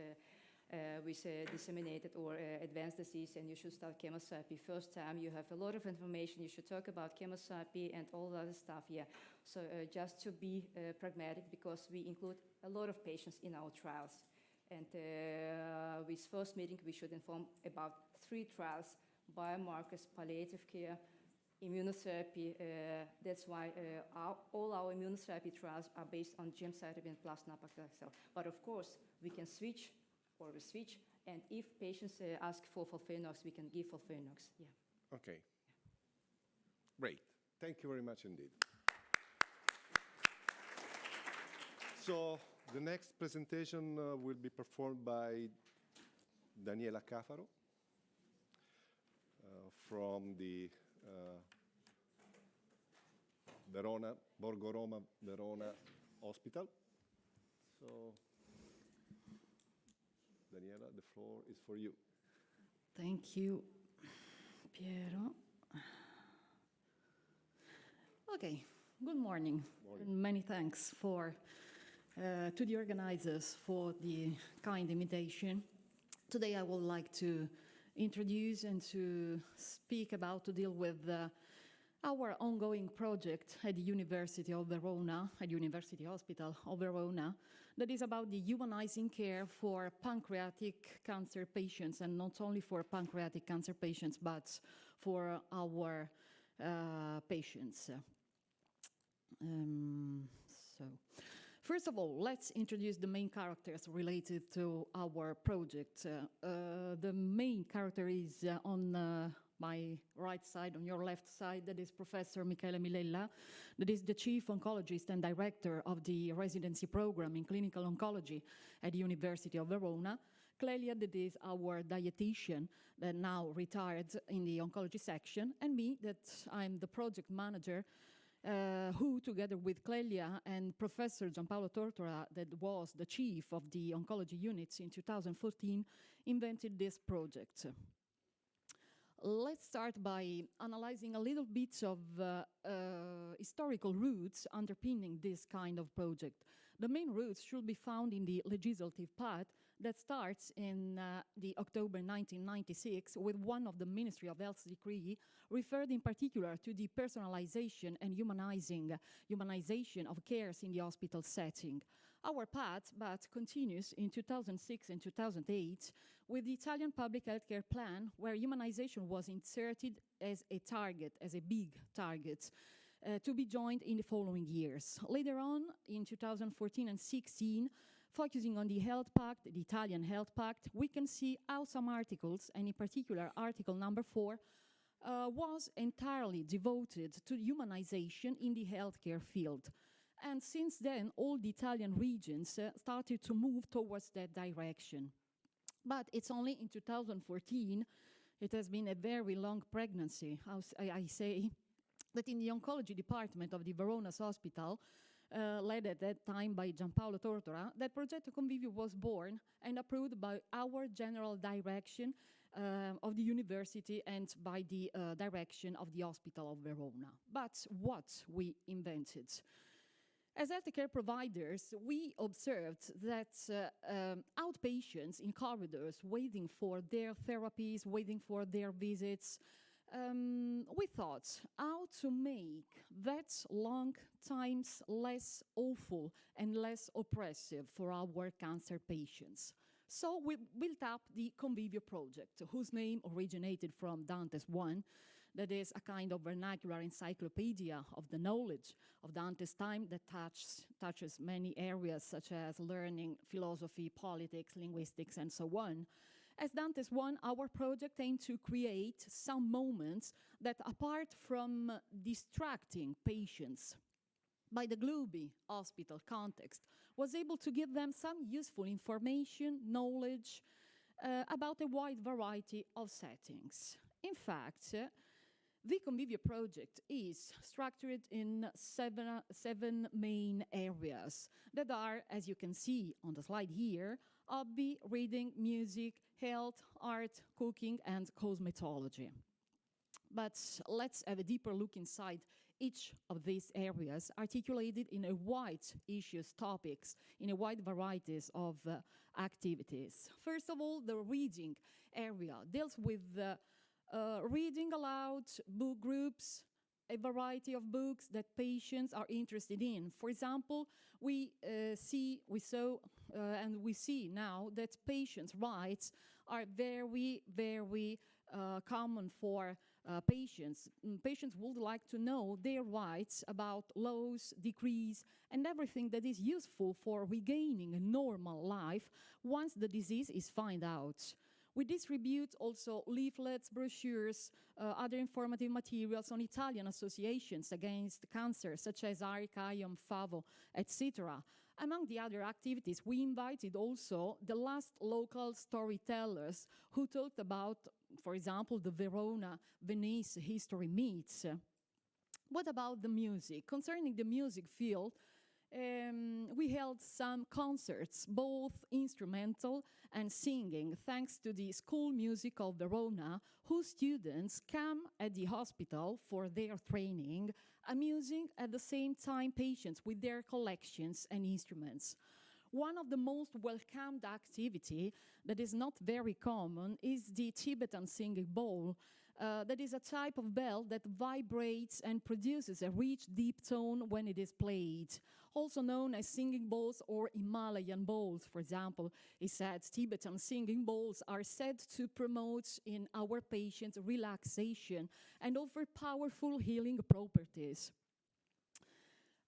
disseminated or advanced disease and you should start chemotherapy first time, you have a lot of information, you should talk about chemotherapy and all the other stuff, yeah. So just to be pragmatic, because we include a lot of patients in our trials. And with first meeting, we should inform about 3 trials: biomarkers, palliative care, immunotherapy. That's why all our immunotherapy trials are based on gemcitabine plus nab-paclitaxel. But of course, we can switch, and if patients ask for FOLFIRINOX, we can give FOLFIRINOX, yeah. Okay. Great. Thank you very much indeed. So the next presentation will be performed by Daniela Cafaro from the Borgo Roma Verona Hospital. So, Daniela, the floor is for you. Thank you, Piero. Okay, good morning. And many thanks to the organizers for the kind invitation. Today I would like to introduce and to speak about, to deal with our ongoing project at the University of Verona, at University Hospital of Verona, that is about the humanizing care for pancreatic cancer patients, and not only for pancreatic cancer patients, but for our patients. First of all, let's introduce the main characters related to our project. The main character is on my right side, on your left side, that is Professor Michele Milella, that is the Chief Oncologist and Director of the Residency Program in Clinical Oncology at the University of Verona. Clelia, that is our dietitian, that now retired in the oncology section, and me, that I'm the project manager who, together with Clelia and Professor Giampaolo Tortora, that was the chief of the oncology units in 2014, invented this project. Let's start by analyzing a little bit of historical roots underpinning this kind of project. The main roots should be found in the legislative path that starts in the October 1996 with one of the Ministry of Health's decree referred in particular to the personalization and humanization of cares in the hospital setting. Our path, but continues in 2006 and 2008 with the Italian Public Healthcare Plan, where humanization was inserted as a target, as a big target, to be joined in the following years. Later on, in 2014 and 16, focusing on the Health Pact, the Italian Health Pact, we can see how some articles, and in particular Article number 4, was entirely devoted to humanization in the healthcare field. And since then, all the Italian regions started to move towards that direction. But it's only in 2014, it has been a very long pregnancy, I say, that in the oncology department of the Verona's hospital, led at that time by Giampaolo Tortora, that Progetto Convivio was born and approved by our general direction of the university and by the direction of the hospital of Verona. But what we invented? As healthcare providers, we observed that outpatients in corridors waiting for their therapies, waiting for their visits, we thought how to make that long times less awful and less oppressive for our cancer patients. So we built up the Convivio project, whose name originated from Dante's One, that is a kind of vernacular encyclopedia of the knowledge of Dante's time that touches many areas such as learning, philosophy, politics, linguistics, and so on. As Dante's One, our project aimed to create some moments that, apart from distracting patients by the gloomy hospital context, was able to give them some useful information, knowledge about a wide variety of settings. In fact, the Convivio project is structured in seven main areas that are, as you can see on the slide here, hobby, reading, music, health, art, cooking, and cosmetology. But let's have a deeper look inside each of these areas, articulated in a wide issues, topics, in a wide varieties of activities. First of all, the reading area deals with reading aloud, book groups, a variety of books that patients are interested in. For example, we see now that patients' rights are very, very common for patients. Patients would like to know their rights about laws, decrees, and everything that is useful for regaining a normal life once the disease is found out. We distribute also leaflets, brochures, other informative materials on Italian associations against cancer, such as ARIC, IOM, FAVO, etc. Among the other activities, we invited also the last local storytellers who talked about, for example, the Verona-Venice history meets. What about the music? Concerning the music field, we held some concerts, both instrumental and singing, thanks to the School Music of Verona, whose students come at the hospital for their training, amusing at the same time patients with their collections and instruments. One of the most welcomed activity that is not very common is the Tibetan singing bowl. That is a type of bell that vibrates and produces a rich, deep tone when it is played. Also known as singing bowls or Himalayan bowls, for example, it said Tibetan singing bowls are said to promote in our patients relaxation and offer powerful healing properties.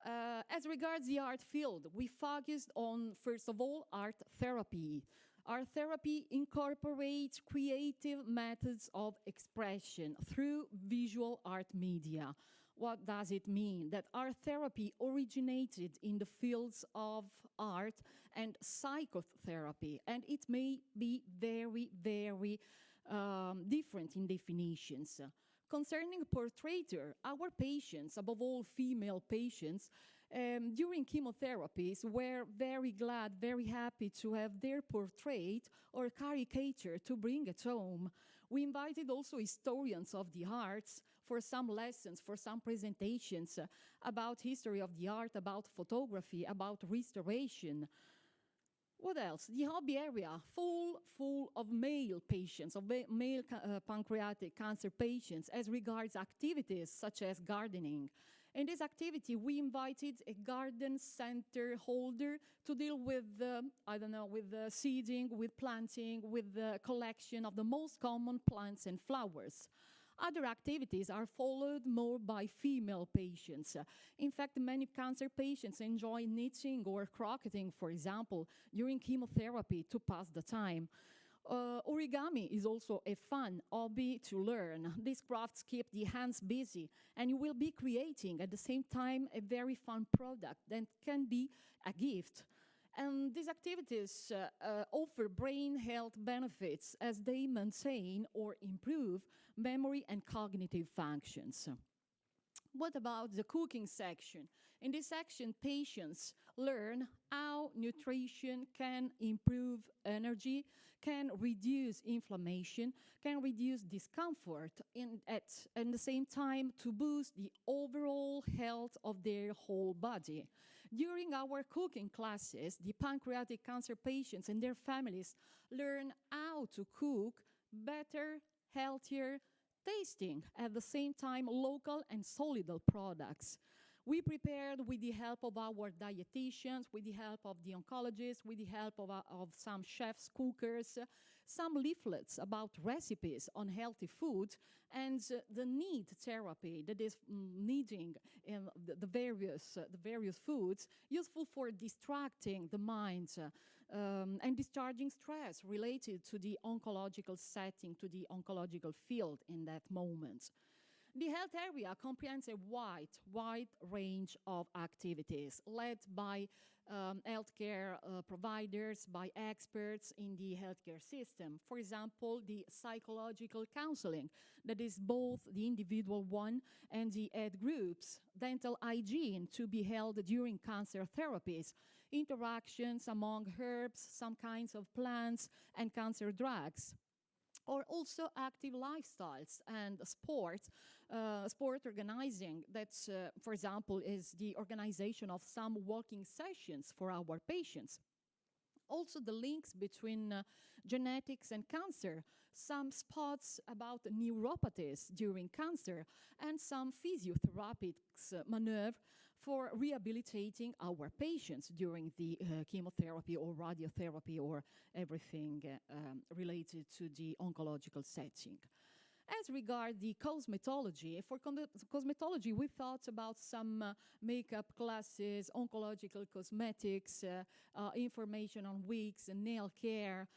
As regards the art field, we focused on, first of all, art therapy. Art therapy incorporates creative methods of expression through visual art media. What does it mean? That art therapy originated in the fields of art and psychotherapy, and it may be very, very different in definitions. Concerning portraiture, our patients, above all female patients, during chemotherapies were very glad, very happy to have their portrait or caricature to bring at home. We invited also historians of the arts for some lessons, for some presentations about history of the art, about photography, about restoration. What else? The hobby area, full of male patients, of male pancreatic cancer patients as regards activities such as gardening. In this activity, we invited a garden center holder to deal with, with seeding, with planting, with the collection of the most common plants and flowers. Other activities are followed more by female patients. In fact, many cancer patients enjoy knitting or crocheting, for example, during chemotherapy to pass the time. Origami is also a fun hobby to learn. These crafts keep the hands busy, and you will be creating at the same time a very fun product that can be a gift. And these activities offer brain health benefits as they maintain or improve memory and cognitive functions. What about the cooking section? In this section, patients learn how nutrition can improve energy, can reduce inflammation, can reduce discomfort, at the same time to boost the overall health of their whole body. During our cooking classes, the pancreatic cancer patients and their families learn how to cook better, healthier, tasting, at the same time local and solid products. We prepared with the help of our dietitians, with the help of the oncologists, with the help of some chefs, cookers, some leaflets about recipes on healthy food, and the need therapy that is needing in the various foods, useful for distracting the mind and discharging stress related to the oncological setting, to the oncological field in that moment. The health area comprehends a wide range of activities led by healthcare providers, by experts in the healthcare system. For example, the psychological counseling, that is both the individual one and the ed groups, dental hygiene to be held during cancer therapies, interactions among herbs, some kinds of plants, and cancer drugs, or also active lifestyles and sport organizing. That's, for example, is the organization of some walking sessions for our patients. Also the links between genetics and cancer, some spots about neuropathies during cancer, and some physiotherapics maneuver for rehabilitating our patients during the chemotherapy or radiotherapy or everything related to the oncological setting. As regard the cosmetology, for cosmetology, we thought about some makeup classes, oncological cosmetics, information on wigs and nail care,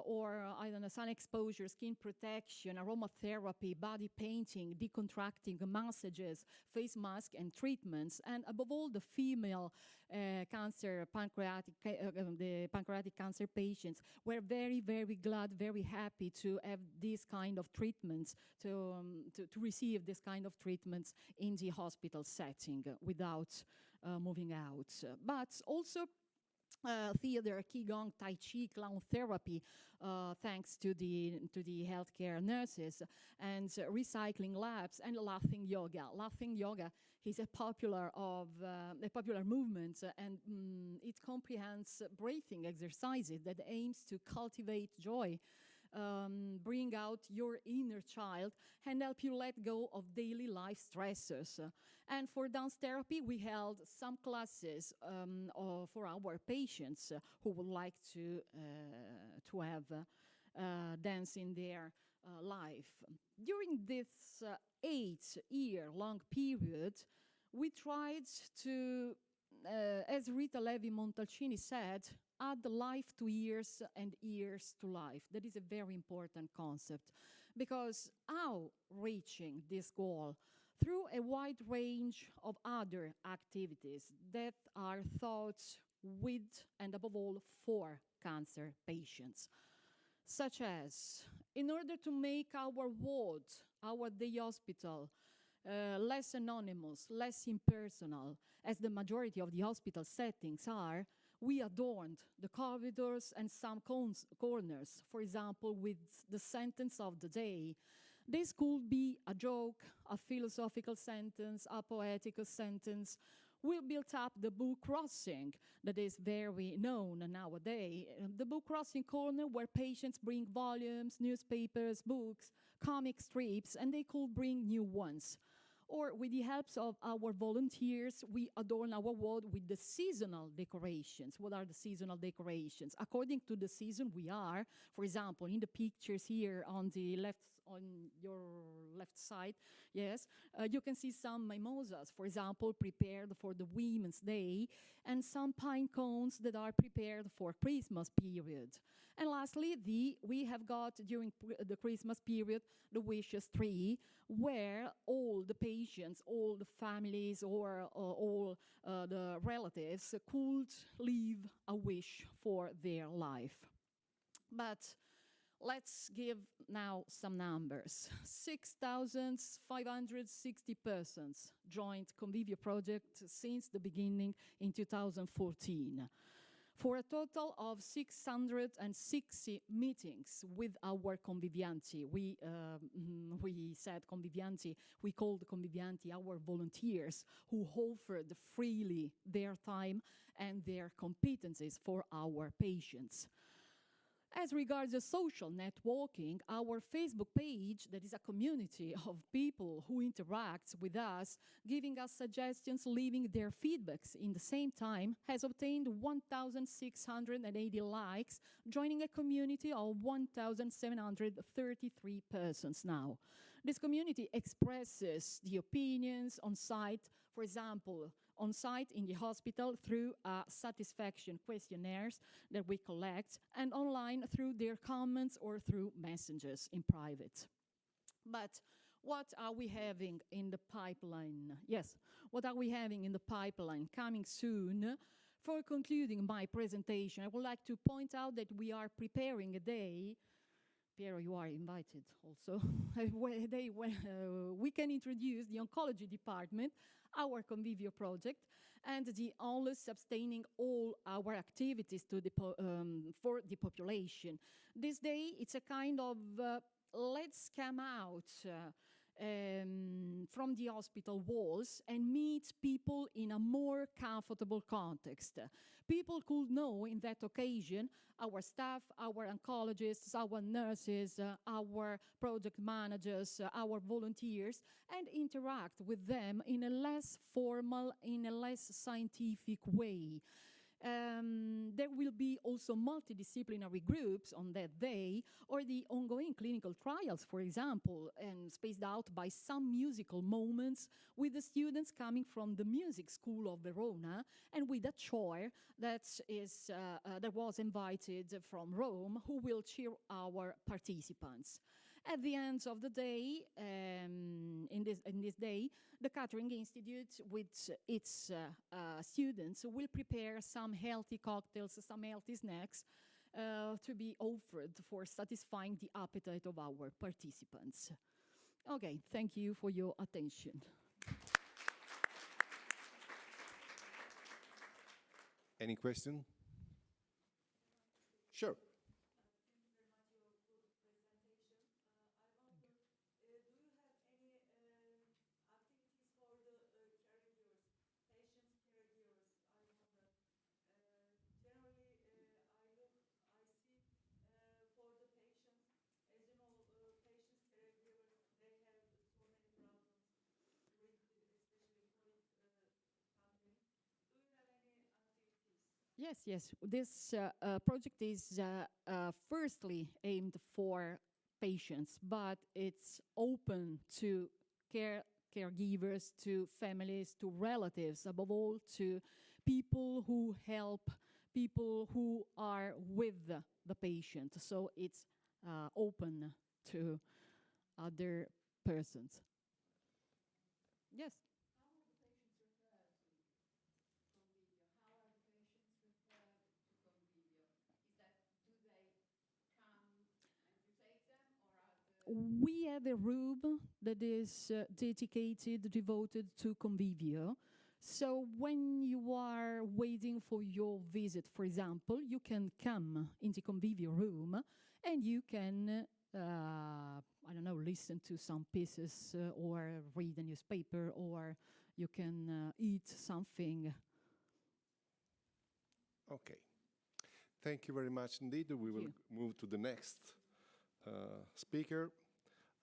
or sun exposure, skin protection, aromatherapy, body painting, decontracting, massages, face mask and treatments, and above all the female the pancreatic cancer patients were very glad, very happy to have this kind of treatments, to receive this kind of treatments in the hospital setting without moving out. But also theater, qigong, tai chi, clown therapy, thanks to the healthcare nurses, and recycling labs, and laughing yoga. Laughing yoga is a popular movement, and it comprehends breathing exercises that aims to cultivate joy, bring out your inner child, and help you let go of daily life stressors. And for dance therapy, we held some classes for our patients who would like to have dance in their life. During this 8-year-long period, we tried to, as Rita Levi-Montalcini said, add life to years and years to life. That is a very important concept, because how reaching this goal? Through a wide range of other activities that are thought with and above all for cancer patients, such as, in order to make our world our day hospital less anonymous, less impersonal, as the majority of the hospital settings are, we adorned the corridors and some corners, for example, with the sentence of the day. This could be a joke, a philosophical sentence, a poetical sentence. We built up the book crossing that is very known nowadays. The book crossing corner where patients bring volumes, newspapers, books, comic strips, and they could bring new ones. Or with the help of our volunteers, we adorn our wall with the seasonal decorations. What are the seasonal decorations? According to the season we are, for example, in the pictures here on the left, on your left side, yes, you can see some mimosas, for example, prepared for the Women's Day, and some pine cones that are prepared for Christmas period. And lastly, we have got during the Christmas period the wishes tree, where all the patients, all the families, or all the relatives could leave a wish for their life. But let's give now some numbers. 6,560 persons joined Convivio project since the beginning in 2014. For a total of 660 meetings with our convivianti. We said convivianti, we called convivianti our volunteers who offered freely their time and their competencies for our patients. As regards the social networking, our Facebook page, that is a community of people who interact with us, giving us suggestions, leaving their feedbacks in the same time, has obtained 1,680 likes, joining a community of 1,733 persons now. This community expresses the opinions on site, for example, on site in the hospital through satisfaction questionnaires that we collect, and online through their comments or through messages in private. But what are we having in the pipeline? Yes, what are we having in the pipeline coming soon? For concluding my presentation, I would like to point out that we are preparing a day. Piero, you are invited also. A day when we can introduce the oncology department, our Convivio project, and the only sustaining all our activities to the for the population. This day, it's a kind of let's come out from the hospital walls and meet people in a more comfortable context. People could know in that occasion our staff, our oncologists, our nurses, our project managers, our volunteers, and interact with them in a less formal, in a less scientific way. There will be also multidisciplinary groups on that day, or the ongoing clinical trials, for example, and spaced out by some musical moments with the students coming from the music school of Verona, and with a choir that was invited from Rome, who will cheer our participants. At the end of the day, in this day, the Catering Institute with its students will prepare some healthy cocktails, some healthy snacks to be offered for satisfying the appetite of our participants. Okay, thank you for your attention. Any question? Sure. Yes. This project is firstly aimed for patients, but it's open to caregivers, to families, to relatives, above all to people who help, people who are with the patient. So it's open to other persons. Yes. we have a room that is dedicated, devoted to convivio. So when you are waiting for your visit, for example, you can come in the convivio room and you can, I don't know, listen to some pieces or read a newspaper, or you can eat something. Okay. Thank you very much indeed. We will move to the next speaker,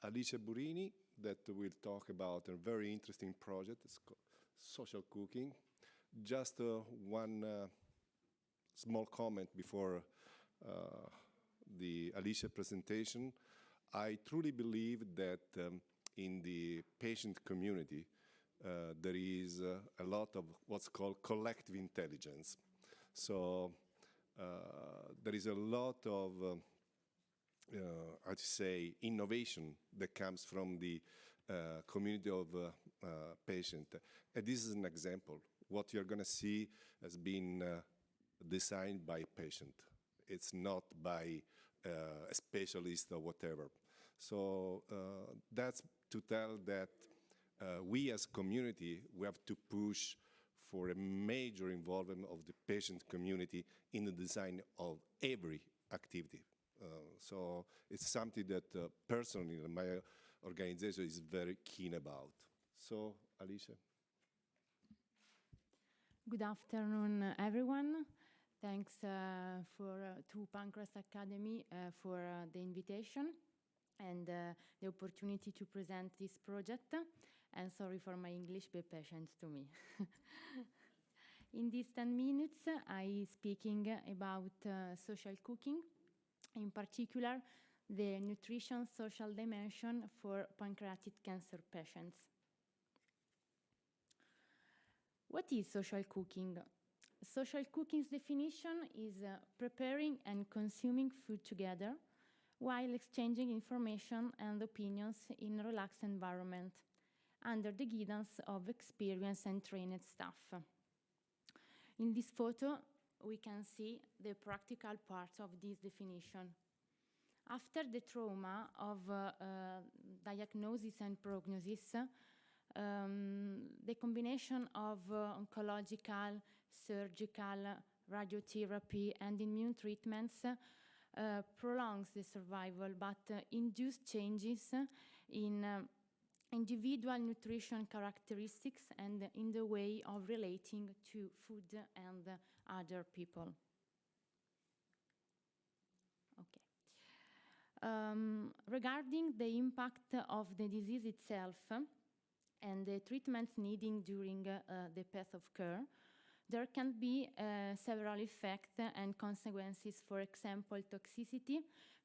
Alicia Bourini, that will talk about a very interesting project. It's called social cooking. Just one small comment before the Alicia presentation. I truly believe that in the patient community, there is a lot of what's called collective intelligence. So there is a lot of, I'd say, innovation that comes from the community of patient. And this is an example. What you're going to see has been designed by patient. It's not by a specialist or whatever. So that's to tell that we as community, we have to push for a major involvement of the patient community in the design of every activity. So it's something that personally my organization is very keen about. So, Alicia. Good afternoon, everyone. Thanks to Pancreas Academy for the invitation and the opportunity to present this project. And sorry for my English, be patient to me. In these 10 minutes, I speaking about social cooking, in particular, the nutrition social dimension for pancreatic cancer patients. What is social cooking? Social cooking's definition is preparing and consuming food together while exchanging information and opinions in a relaxed environment under the guidance of experienced and trained staff. In this photo, we can see the practical part of this definition. After the trauma of diagnosis and prognosis, the combination of oncological, surgical, radiotherapy, and immune treatments prolongs the survival, but induces changes in individual nutrition characteristics and in the way of relating to food and other people. Regarding the impact of the disease itself and the treatments needed during the path of care, there can be several effects and consequences. For example, toxicity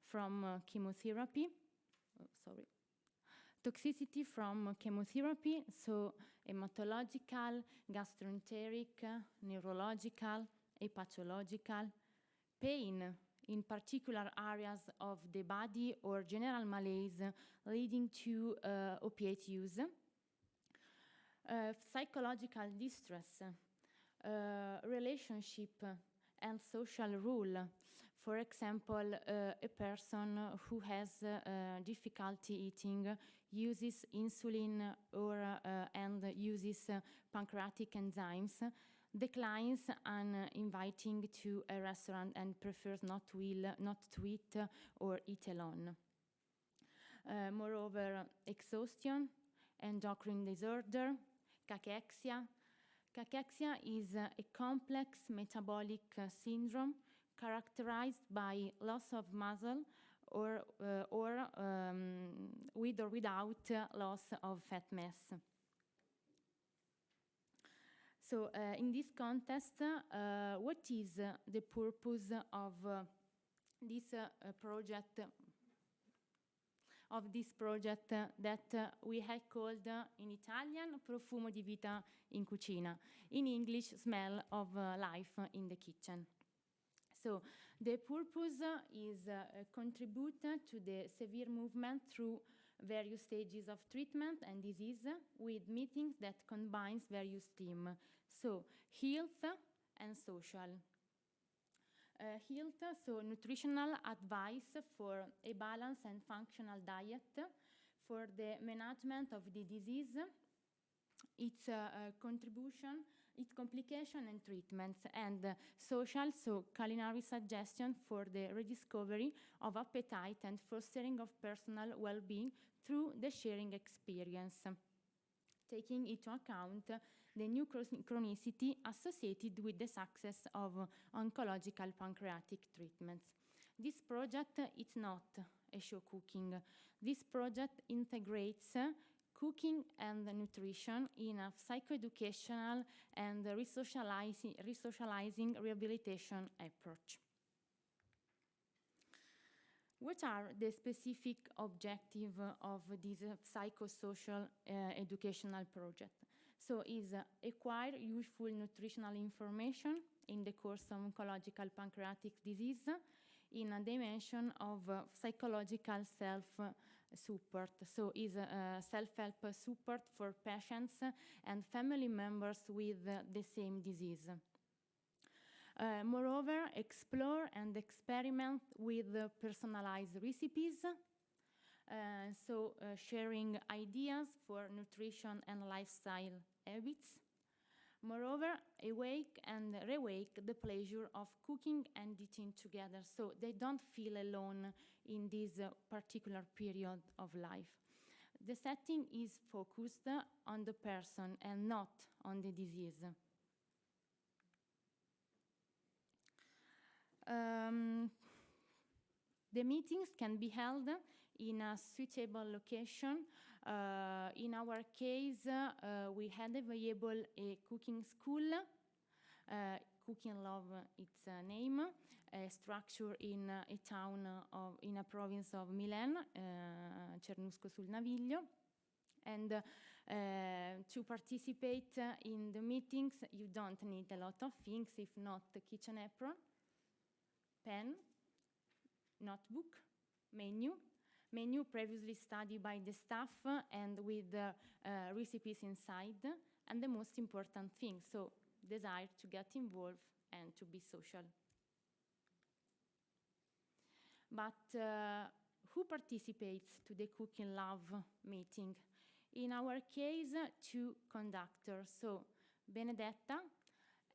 from chemotherapy. Toxicity from chemotherapy, so hematological, gastroenteric, neurological, hepatological, pain in particular areas of the body or general malaise leading to opiate use, psychological distress, relationship and social rule. For example, a person who has difficulty eating uses insulin or and uses pancreatic enzymes, declines an inviting to a restaurant and prefers not to eat or eat alone. Moreover, exhaustion, endocrine disorder, cachexia. Cachexia is a complex metabolic syndrome characterized by loss of muscle or with or without loss of fat mass. So in this context, what is the purpose of this project that we have called in Italian profumo di vita in cucina, in English smell of life in the kitchen. So the purpose is contribute to the severe movement through various stages of treatment and disease with meetings that combines various themes, so health and social. health, so nutritional advice for a balanced and functional diet, for the management of the disease, its contribution, its complication and treatments, and social, so culinary suggestion for the rediscovery of appetite and fostering of personal well-being through the sharing experience, taking into account the new chronicity associated with the success of oncological pancreatic treatments. This project is not a show cooking. This project integrates cooking and nutrition in a psychoeducational and resocializing rehabilitation approach. What are the specific objectives of this psychosocial educational project? So is acquire useful nutritional information in the course of oncological pancreatic disease in a dimension of psychological self-support. So is self-help support for patients and family members with the same disease. Moreover, explore and experiment with personalized recipes, sharing ideas for nutrition and lifestyle habits. Moreover, awake and rewake the pleasure of cooking and eating together, so they don't feel alone in this particular period of life. The setting is focused on the person and not on the disease. The meetings can be held in a suitable location. In our case, we had available a cooking school, Cooking Love, its name, a structure in a town in a province of Milan, Cernusco sul Naviglio. And to participate in the meetings, you don't need a lot of things, if not the kitchen apron, pen, notebook, menu previously studied by the staff and with recipes inside, and the most important thing, so desire to get involved and to be social. But who participates to the Cooking Love meeting? In our case, 2 conductors, so Benedetta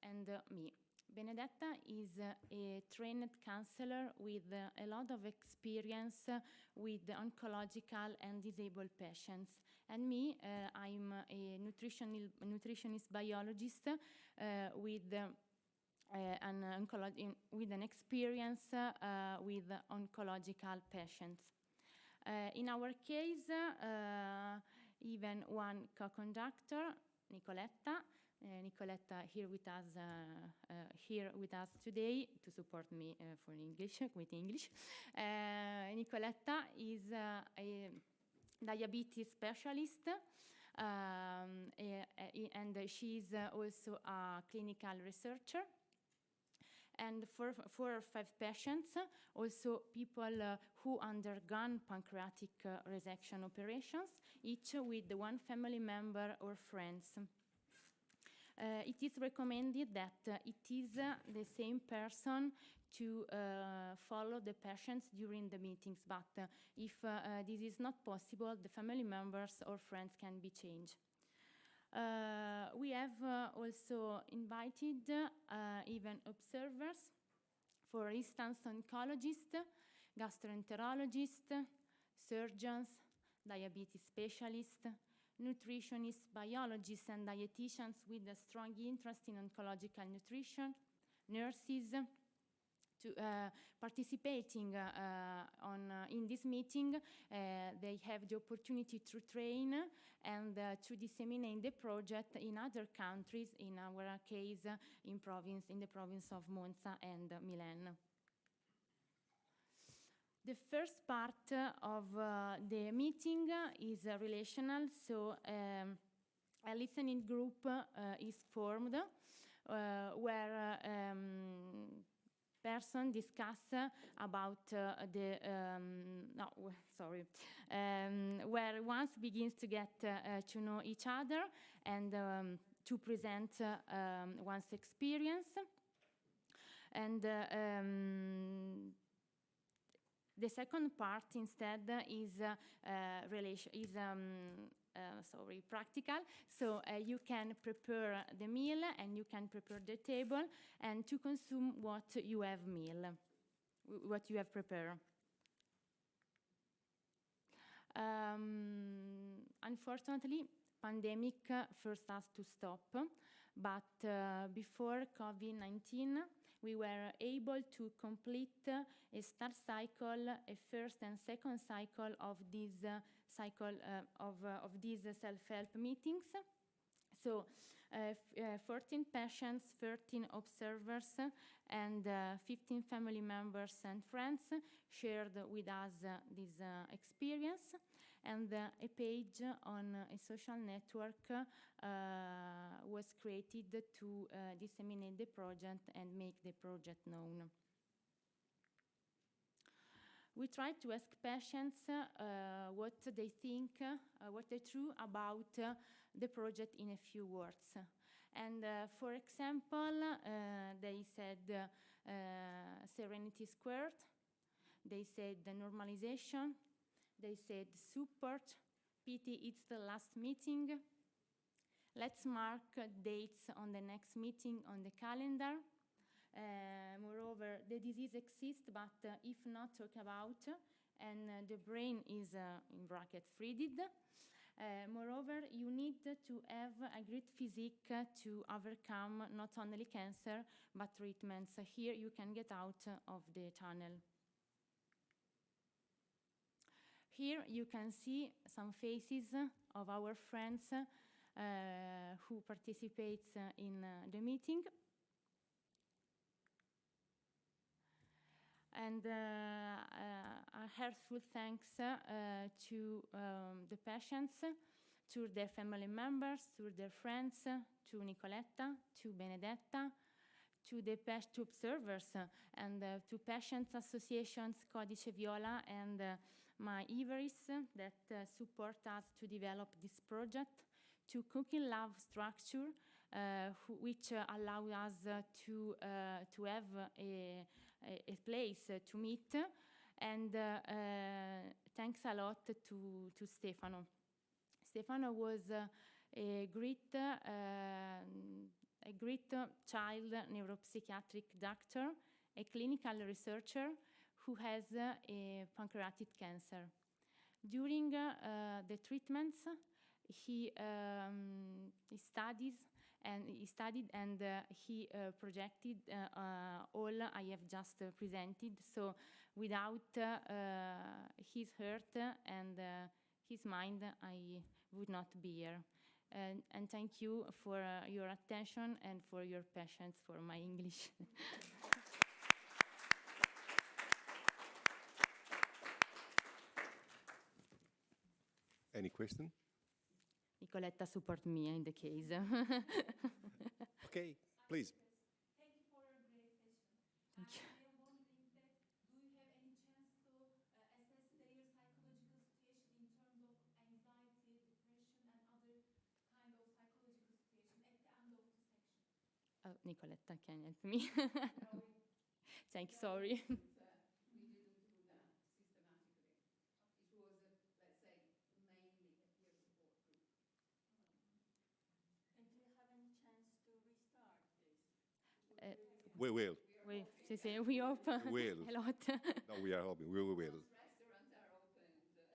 and me. Benedetta is a trained counselor with a lot of experience with oncological and disabled patients. And me, I'm a nutritionist biologist with an experience with oncological patients. In our case, even one co-conductor, Nicoletta, here with us today to support me for English, with English. Nicoletta is a diabetes specialist, and she's also a clinical researcher. And for 4 or 5 patients, also people who undergone pancreatic resection operations, each with 1 family member or friends. It is recommended that it is the same person to follow the patients during the meetings, but if this is not possible, the family members or friends can be changed. We have also invited even observers, for instance, oncologists, gastroenterologists, surgeons, diabetes specialists, nutritionists, biologists, and dietitians with a strong interest in oncological nutrition, nurses, to participating in this meeting. They have the opportunity to train and to disseminate the project in other countries, in our case, in the province of Monza and Milan. The first part of the meeting is relational, so a listening group is formed where person discuss about where one begins to get to know each other and to present one's experience. And the second part instead is practical. So you can prepare the meal and you can prepare the table and to consume what you have prepared. Unfortunately, pandemic forced us to stop, but before COVID-19, we were able to complete a start cycle, a first and second cycle of these self-help meetings. So 14 patients, 13 observers, and 15 family members and friends shared with us this experience. And a page on a social network was created to disseminate the project and make the project known. We tried to ask patients what they think, what they true about the project in a few words. And for example, they said serenity squared, they said the normalization, they said support, pity it's the last meeting, let's mark dates on the next meeting on the calendar. Moreover, the disease exists, but if not talked about, and the brain is, in bracket, freed. Moreover, you need to have a great physique to overcome not only cancer, but treatments. Here you can get out of the tunnel. Here you can see some faces of our friends who participate in the meeting. And a heartfelt thanks to the patients, to their family members, to their friends, to Nicoletta, to Benedetta, to the to observers, and to patients associations Codice Viola and my Iveris that support us to develop this project, to Cooking Love Structure, which allow us to have a place to meet, and thanks a lot to Stefano. Stefano was a great child neuropsychiatric doctor, a clinical researcher who has a pancreatic cancer. During the treatments, he studied and he projected all I have just presented. So without his heart and his mind, I would not be here. And thank you for your attention and for your patience for my English. Any question? Nicoletta support me in the case. Okay, please. Thank you for your great session. Thank you. I am wondering that do you have any chance to assess their psychological situation in terms of anxiety, depression, and other kind of psychological situation at the end of the section? Oh, Nicoletta can help me. No, Thank you, sorry. we didn't do that systematically. It was, let's say, mainly a peer support group. and do you have any chance to restart this? We will. We hope Will. a lot. No, we are hoping. We will. Once restaurants are opened, we will.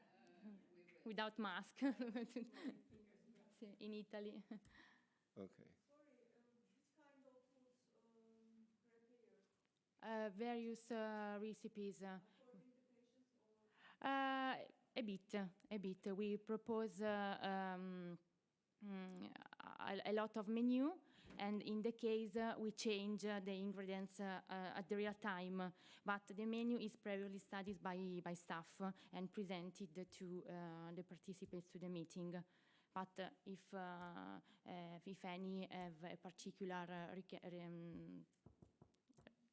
Without mask. In Italy. Okay. Sorry, which kind of foods prepared? Various recipes. According to patients or? A bit. We propose a lot of menu, and in the case we change the ingredients at the real time. But the menu is previously studied by staff and presented to the participants to the meeting. But if any have a particular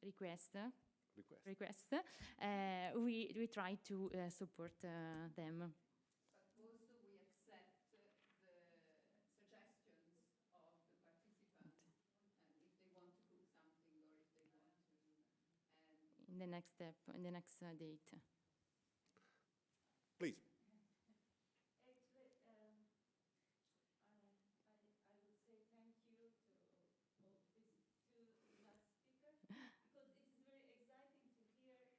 request, we try to support them. But also we accept the suggestions of the participants, and if they want to cook something or if they want to in the next step, in the next date. Please. Actually, I would say thank you to all these two last speakers because it is very exciting to hear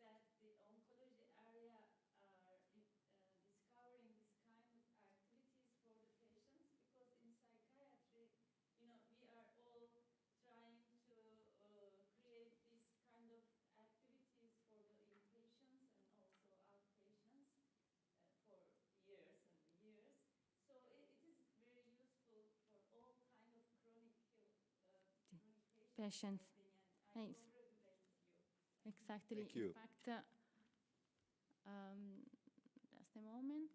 that the oncology area are discovering this kind of activities for the patients because in psychiatry, we are all trying to create this kind of activities for the inpatients and also outpatients for years and years. So it is very useful for all kind of chronic Patients. I Nice. congratulate you. Exactly. Thank you. In fact, just a moment.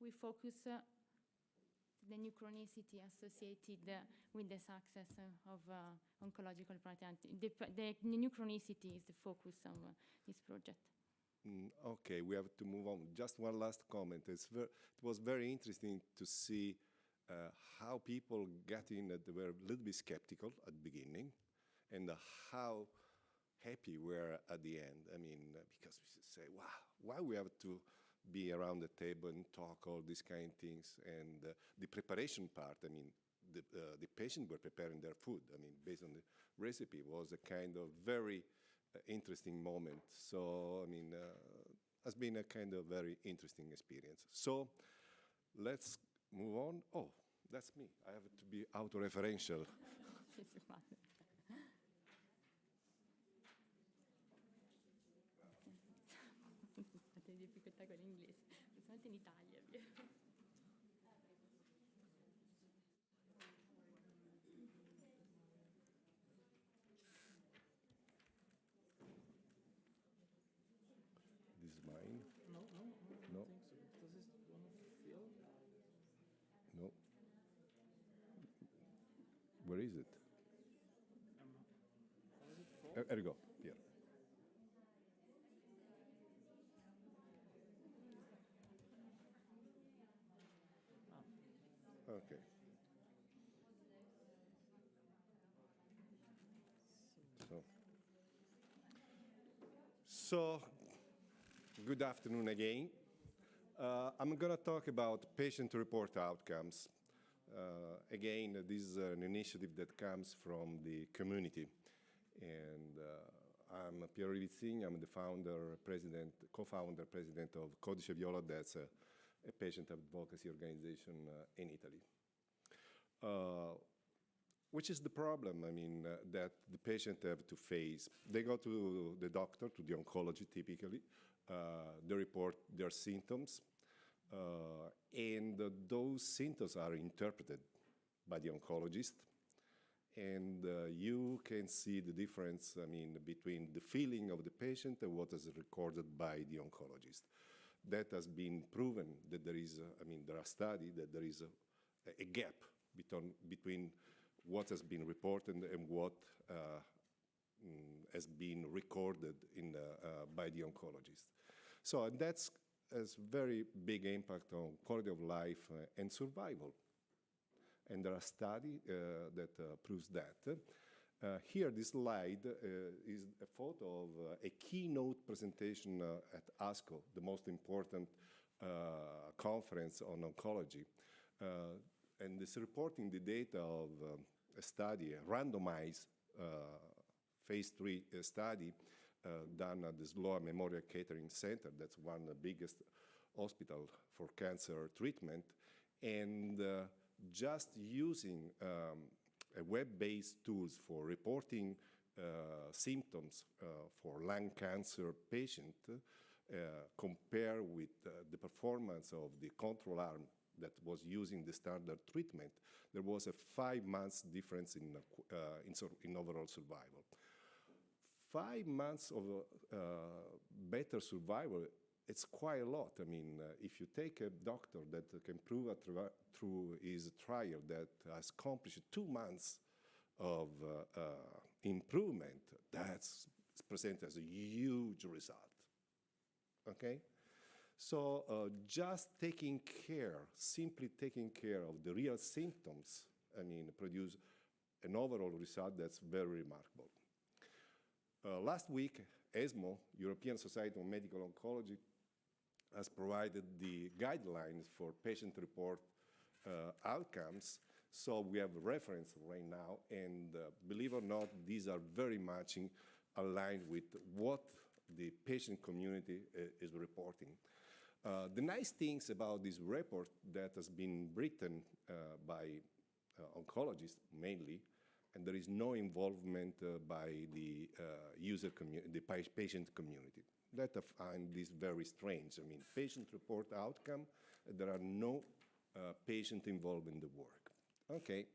We focus the new chronicity associated with the success of oncological practice. The new chronicity is the focus of this project. Okay, we have to move on. Just one last comment. It was very interesting to see how people got in that they were a little bit skeptical at the beginning and how happy we were at the end. I mean, because we say, wow, why we have to be around the table and talk all these kind of things. And the preparation part, I mean, the patient were preparing their food. I mean, based on the recipe was a kind of very interesting moment. So, I mean, has been a kind of very interesting experience. So, let's move on. Oh, that's me. I have to be autoreferential. Fate difficoltà con l'inglese, specialmente in Italia. This is mine. No, I No. don't think so. Does this one of Phil? No. Where is it? How is it for? There you go. Here. Okay. So, good afternoon again. I'm going to talk about patient-report outcomes. Again, this is an initiative that comes from the community. And I'm Piero Rivizzini. I'm the founder, president, co-founder, president of Codice Viola. That's a patient advocacy organization in Italy. Which is the problem, I mean, that the patient have to face. They go to the doctor, to the oncology typically, they report their symptoms, and those symptoms are interpreted by the oncologist, and you can see the difference, I mean, between the feeling of the patient and what is recorded by the oncologist. That has been proven that there is, I mean, there are studies that there is a gap between what has been reported and what has been recorded by the oncologist. So that's a very big impact on quality of life and survival. And there are studies that proves that. Here, this slide is a photo of a keynote presentation at ASCO, the most important conference on oncology. And it's reporting the data of a study, a randomized phase 3 study done at the Sloan Memorial Catering Center. That's one of the biggest hospital for cancer treatment. And just using a web-based tools for reporting symptoms for lung cancer patient compare with the performance of the control arm that was using the standard treatment, there was a 5 months difference in overall survival. 5 months of better survival, it's quite a lot. I mean, if you take a doctor that can prove through his trial that has accomplished 2 months of improvement, that's presented as a huge result, okay? So just taking care, simply taking care of the real symptoms, I mean, produce an overall result that's very remarkable. Last week, ESMO, European Society of Medical Oncology, has provided the guidelines for patient-report outcomes. So we have a reference right now, and believe it or not, these are very much aligned with what the patient community is reporting. The nice things about this report that has been written by oncologists mainly, and there is no involvement by the user community, the patient community. That I find this very strange. I mean, patient report outcome, there are no patients involved in the work. Okay.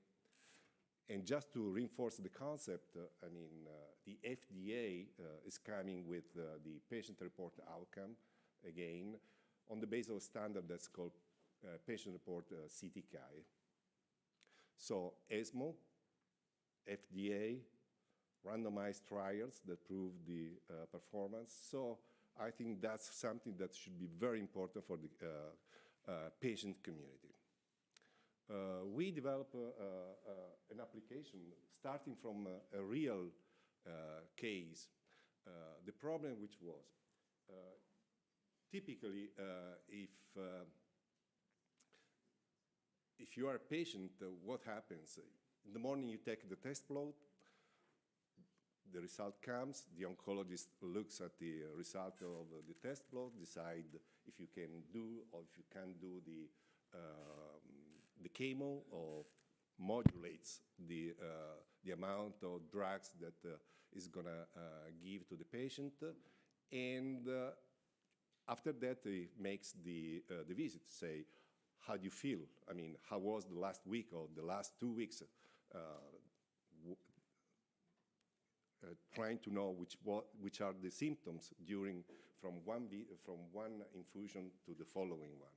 And just to reinforce the concept, I mean, the FDA is coming with the patient report outcome, again, on the basis of a standard that's called patient report CTCAE. So ESMO, FDA, randomized trials that prove the performance. So I think that's something that should be very important for the patient community. We developed an application starting from a real case. The problem which was, typically, if you are a patient, what happens? In the morning you take the test blood, the result comes, the oncologist looks at the result of the test blood, decide if you can do or if you can't do the chemo, or modulates the amount of drugs that is gonna give to the patient. And after that, he makes the visit, say, how do you feel? I mean, how was the last week or the last 2 weeks? Trying to know which are the symptoms from one infusion to the following one.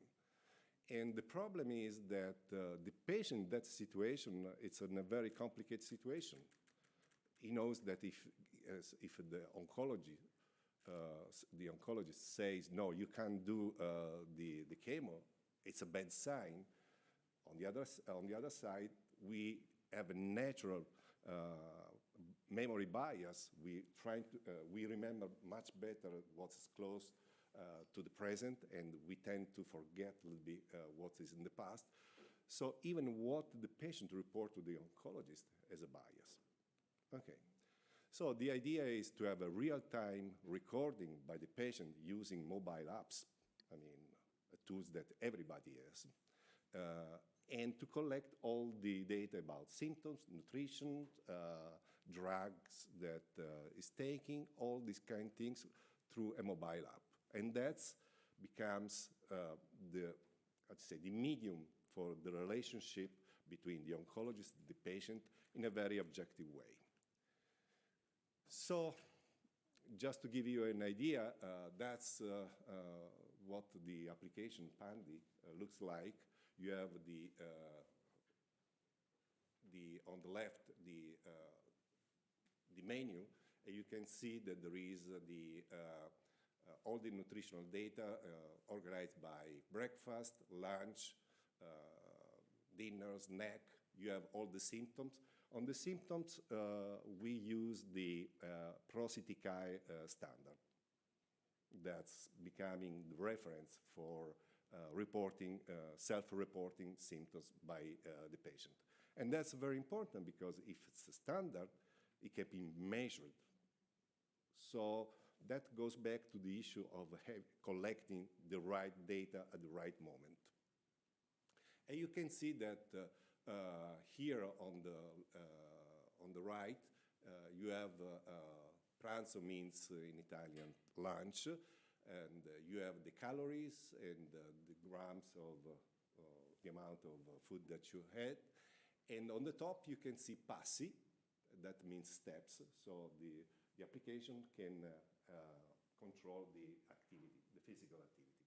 And the problem is that the patient in that situation, it's in a very complicated situation. He knows that if the oncologist says, no, you can't do the chemo, it's a bad sign. On the other side, we have a natural memory bias. We remember much better what's close to the present, and we tend to forget a little bit what is in the past. So even what the patient report to the oncologist is a bias. Okay. So the idea is to have a real-time recording by the patient using mobile apps, I mean, tools that everybody has, and to collect all the data about symptoms, nutrition, drugs that is taking, all these kind of things through a mobile app. And that becomes the medium for the relationship between the oncologist and the patient in a very objective way. So just to give you an idea, that's what the application Pandy looks like. You have on the left the menu, and you can see that there is all the nutritional data organized by breakfast, lunch, dinner, snack. You have all the symptoms. On the symptoms, we use the ProCTCAE standard. That's becoming the reference for reporting, self-reporting symptoms by the patient. And that's very important because if it's a standard, it can be measured. So that goes back to the issue of collecting the right data at the right moment. And you can see that here on the right, you have pranzo means in Italian lunch, and you have the calories and the grams of the amount of food that you had. And on the top, you can see passi, that means steps. So the application can control the activity, the physical activity.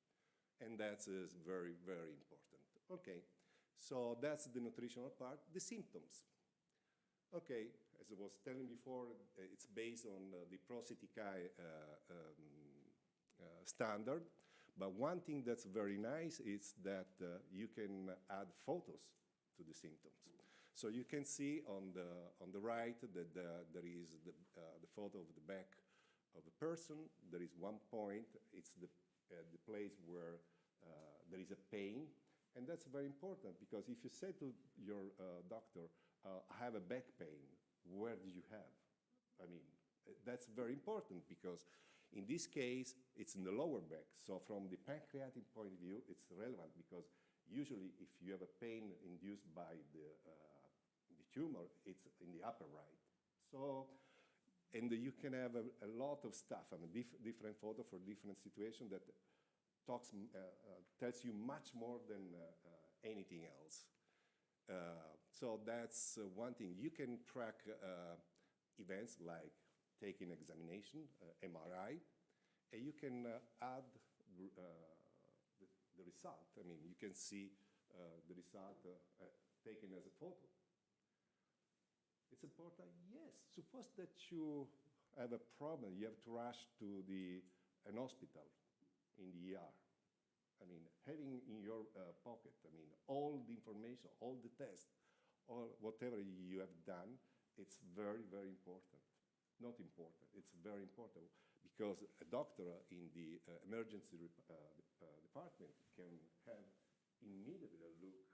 And that is very, very important. Okay, so that's the nutritional part. The symptoms. Okay, as I was telling before, it's based on the ProCTCAE standard. But one thing that's very nice is that you can add photos to the symptoms. So you can see on the right that there is the photo of the back of a person. There is one point. It's the place where there is a pain. And that's very important because if you say to your doctor, I have a back pain, where did you have? I mean, that's very important because in this case, it's in the lower back. So from the pancreatic point of view, it's relevant because usually if you have a pain induced by the tumor, it's in the upper right. So, and you can have a lot of stuff, I mean, different photo for different situations that tells you much more than anything else. So that's one thing. You can track events like taking examination, MRI, and you can add the result. I mean, you can see the result taken as a photo. It's important, yes. Suppose that you have a problem, you have to rush to an hospital in the ER. I mean, having in your pocket, I mean, all the information, all the tests, or whatever you have done, it's very, very important. Not important, it's very important because a doctor in the emergency department can have immediately a look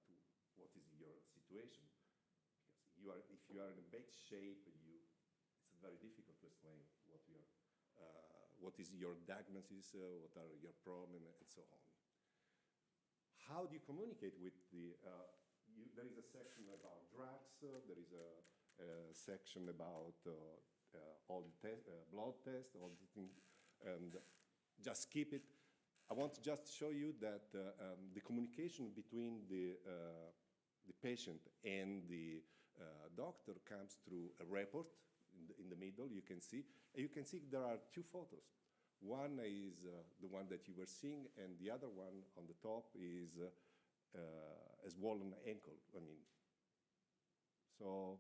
to what is your situation. Because if you are in a bad shape, it's very difficult to explain what is your diagnosis, what are your problems, and so on. How do you communicate with there is a section about drugs, there is a section about all the blood tests, all the things, and just skip it. I want to just show you that the communication between the patient and the doctor comes through a report in the middle, you can see. And you can see there are two photos. One is the one that you were seeing, and the other one on the top is a swollen ankle. I mean, so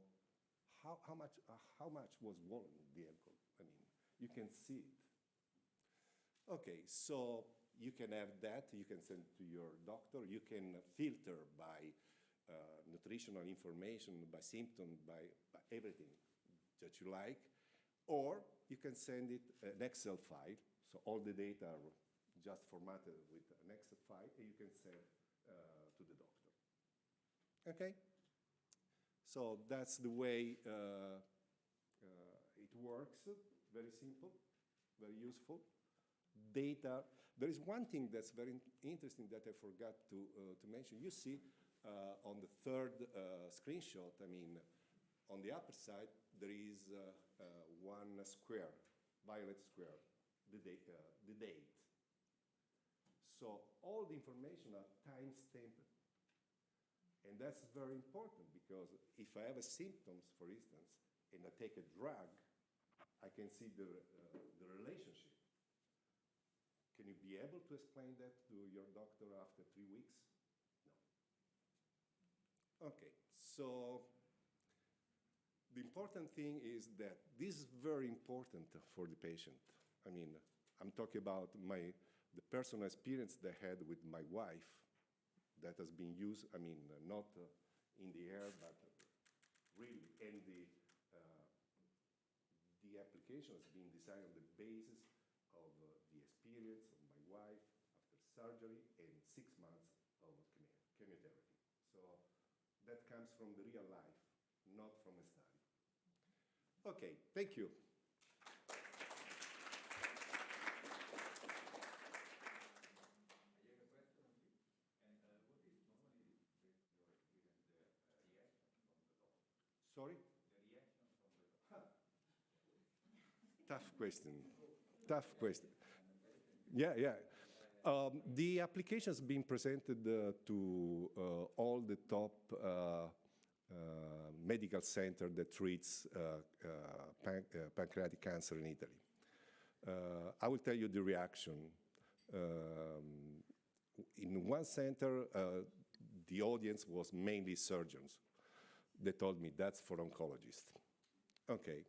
how much was swollen the ankle? I mean, you can see it. Okay, so you can have that. You can send to your doctor. You can filter by nutritional information, by symptom, by everything that you like, or you can send it an Excel file. So all the data are just formatted with an Excel file, and you can send to the doctor. Okay. So that's the way it works. Very simple, very useful. Data. There is one thing that's very interesting that I forgot to mention. You see on the third screenshot, I mean, on the upper side, there is one square, violet square, the date. So all the information are time-stamped. And that's very important because if I have a symptoms, for instance, and I take a drug, I can see the relationship. Can you be able to explain that to your doctor after 3 weeks? No. Okay, so the important thing is that this is very important for the patient. I mean, I'm talking about the personal experience that I had with my wife that has been used, I mean, not in the air, but really, and the application has been designed on the basis of the experience of my wife after surgery and 6 months of chemotherapy. So that comes from the real life, not from a study. Okay, thank you. Sorry? The reaction from the Tough question. Tough question. Yeah. The application has been presented to all the top medical centers that treats pancreatic cancer in Italy. I will tell you the reaction. In one center, the audience was mainly surgeons. They told me that's for oncologists. Okay,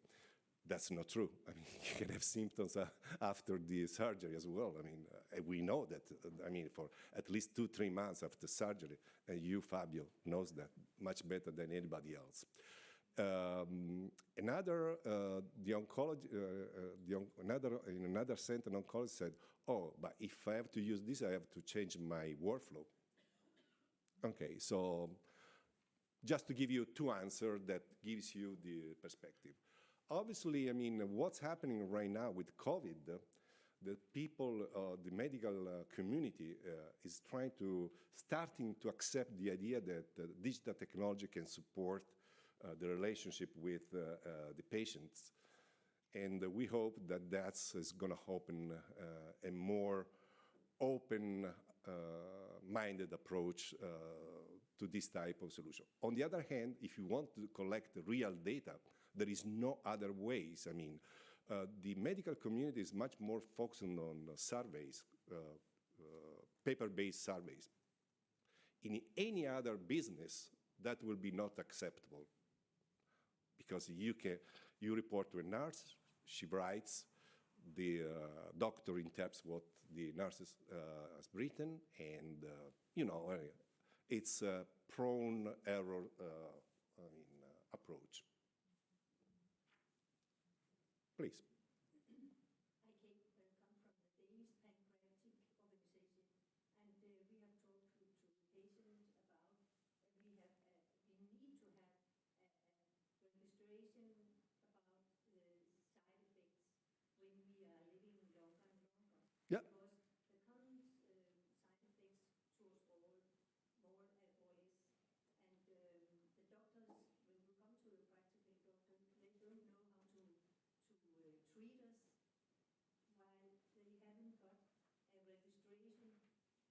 that's not true. I mean, you can have symptoms after the surgery as well. I mean, we know that, I mean, for at least 2-3 months after surgery, and you, Fabio, knows that. much better than anybody else. In another center, an oncologist said, "Oh, but if I have to use this, I have to change my workflow." Okay, so just to give you two answers that gives you the perspective. Obviously, I mean, what's happening right now with COVID, the people, the medical community is starting to accept the idea that digital technology can support the relationship with the patients. And we hope that that's going to open a more open-minded approach to this type of solution. On the other hand, if you want to collect real data, there is no other ways. I mean, the medical community is much more focused on surveys, paper-based surveys. In any other business, that will be not acceptable, because you report to a nurse, she writes, the doctor interprets what the nurse has written, and it's a prone error approach. Please. I come from the Danish Pancreatic organization, and we have talked to patients about we need to have registration about the side effects when we are living longer and longer. Yeah. Because the common side effects towards all more or less, and the doctors, when we come to the practical doctor, they don't know how to treat us, while they haven't got a registration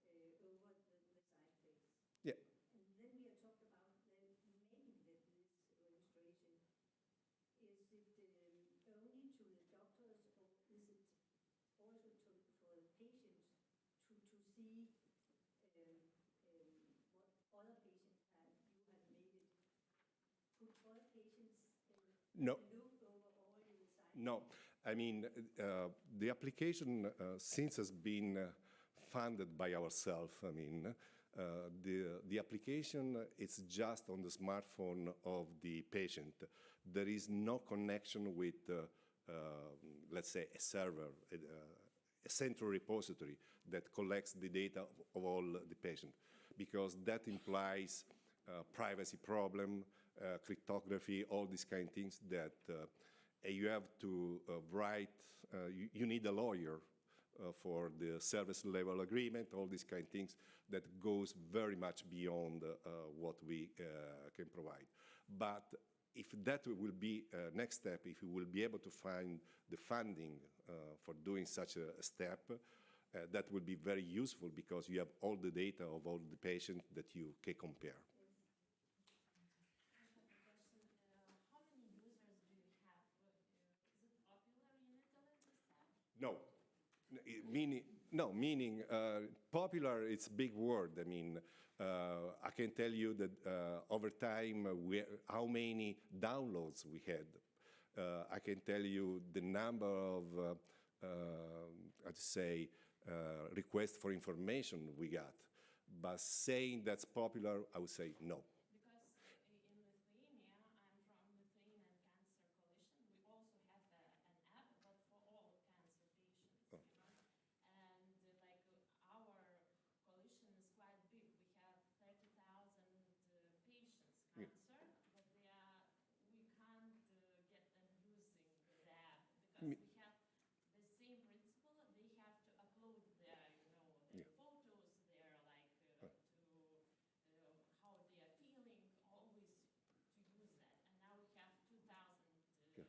over the side effects. Yeah. And then we have talked about making this registration. Is it only to the doctors, or is it also for the patients to see what other patients you have made it? Could other patients No. look over all the side? No, I mean, the application since has been funded by ourselves. I mean, the application is just on the smartphone of the patient. There is no connection with, let's say, a server, a central repository that collects the data of all the patient, because that implies privacy problem, cryptography, all these kind of things that you have to write. You need a lawyer for the service level agreement, all these kind of things that goes very much beyond what we can provide. But if that will be next step, if we will be able to find the funding for doing such a step, that will be very useful, because you have all the data of all the patients that you can compare. I have a question. How many users do you have? Is it popular in Italy, you said? No. Meaning popular, it's a big word. I mean, I can tell you that over time, how many downloads we had. I can tell you the number of, I'd say, requests for information we got. But saying that's popular, I would say no. Because in Lithuania, I'm from Lithuanian Cancer Coalition, we also have an app, but for all cancer patients, Oh. And our coalition is quite big. We have 30,000 patients Yeah. cancer, but we can't get them using the app, Me- because we have the same principle. They have to upload their, Yeah. photos, their Oh. how they are feeling, always to use that. And now we have 2,000.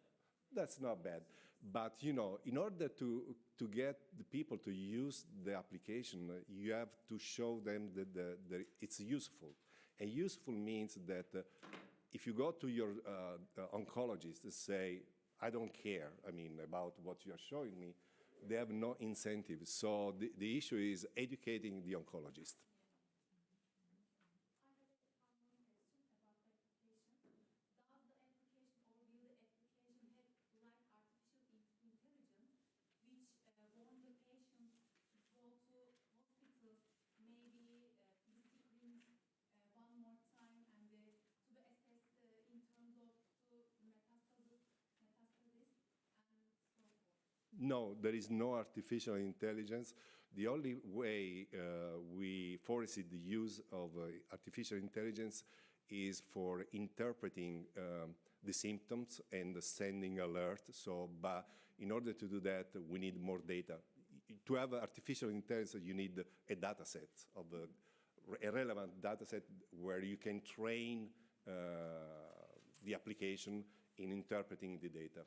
That's not bad. But, in order to get the people to use the application, you have to show them that it's useful. And useful means that if you go to your oncologist and say, I don't care, about what you are showing me, they have no incentive. So the issue is educating the oncologist. I have one more question about the application. Does the application, or will the application have like artificial intelligence, which want the patients to go to hospitals, maybe 50 screens one more time, and No, there is no artificial intelligence. The only way we foresee the use of artificial intelligence is for interpreting the symptoms and sending alert. So, but in order to do that, we need more data. To have artificial intelligence, you need a data set of a relevant data set where you can train the application in interpreting the data.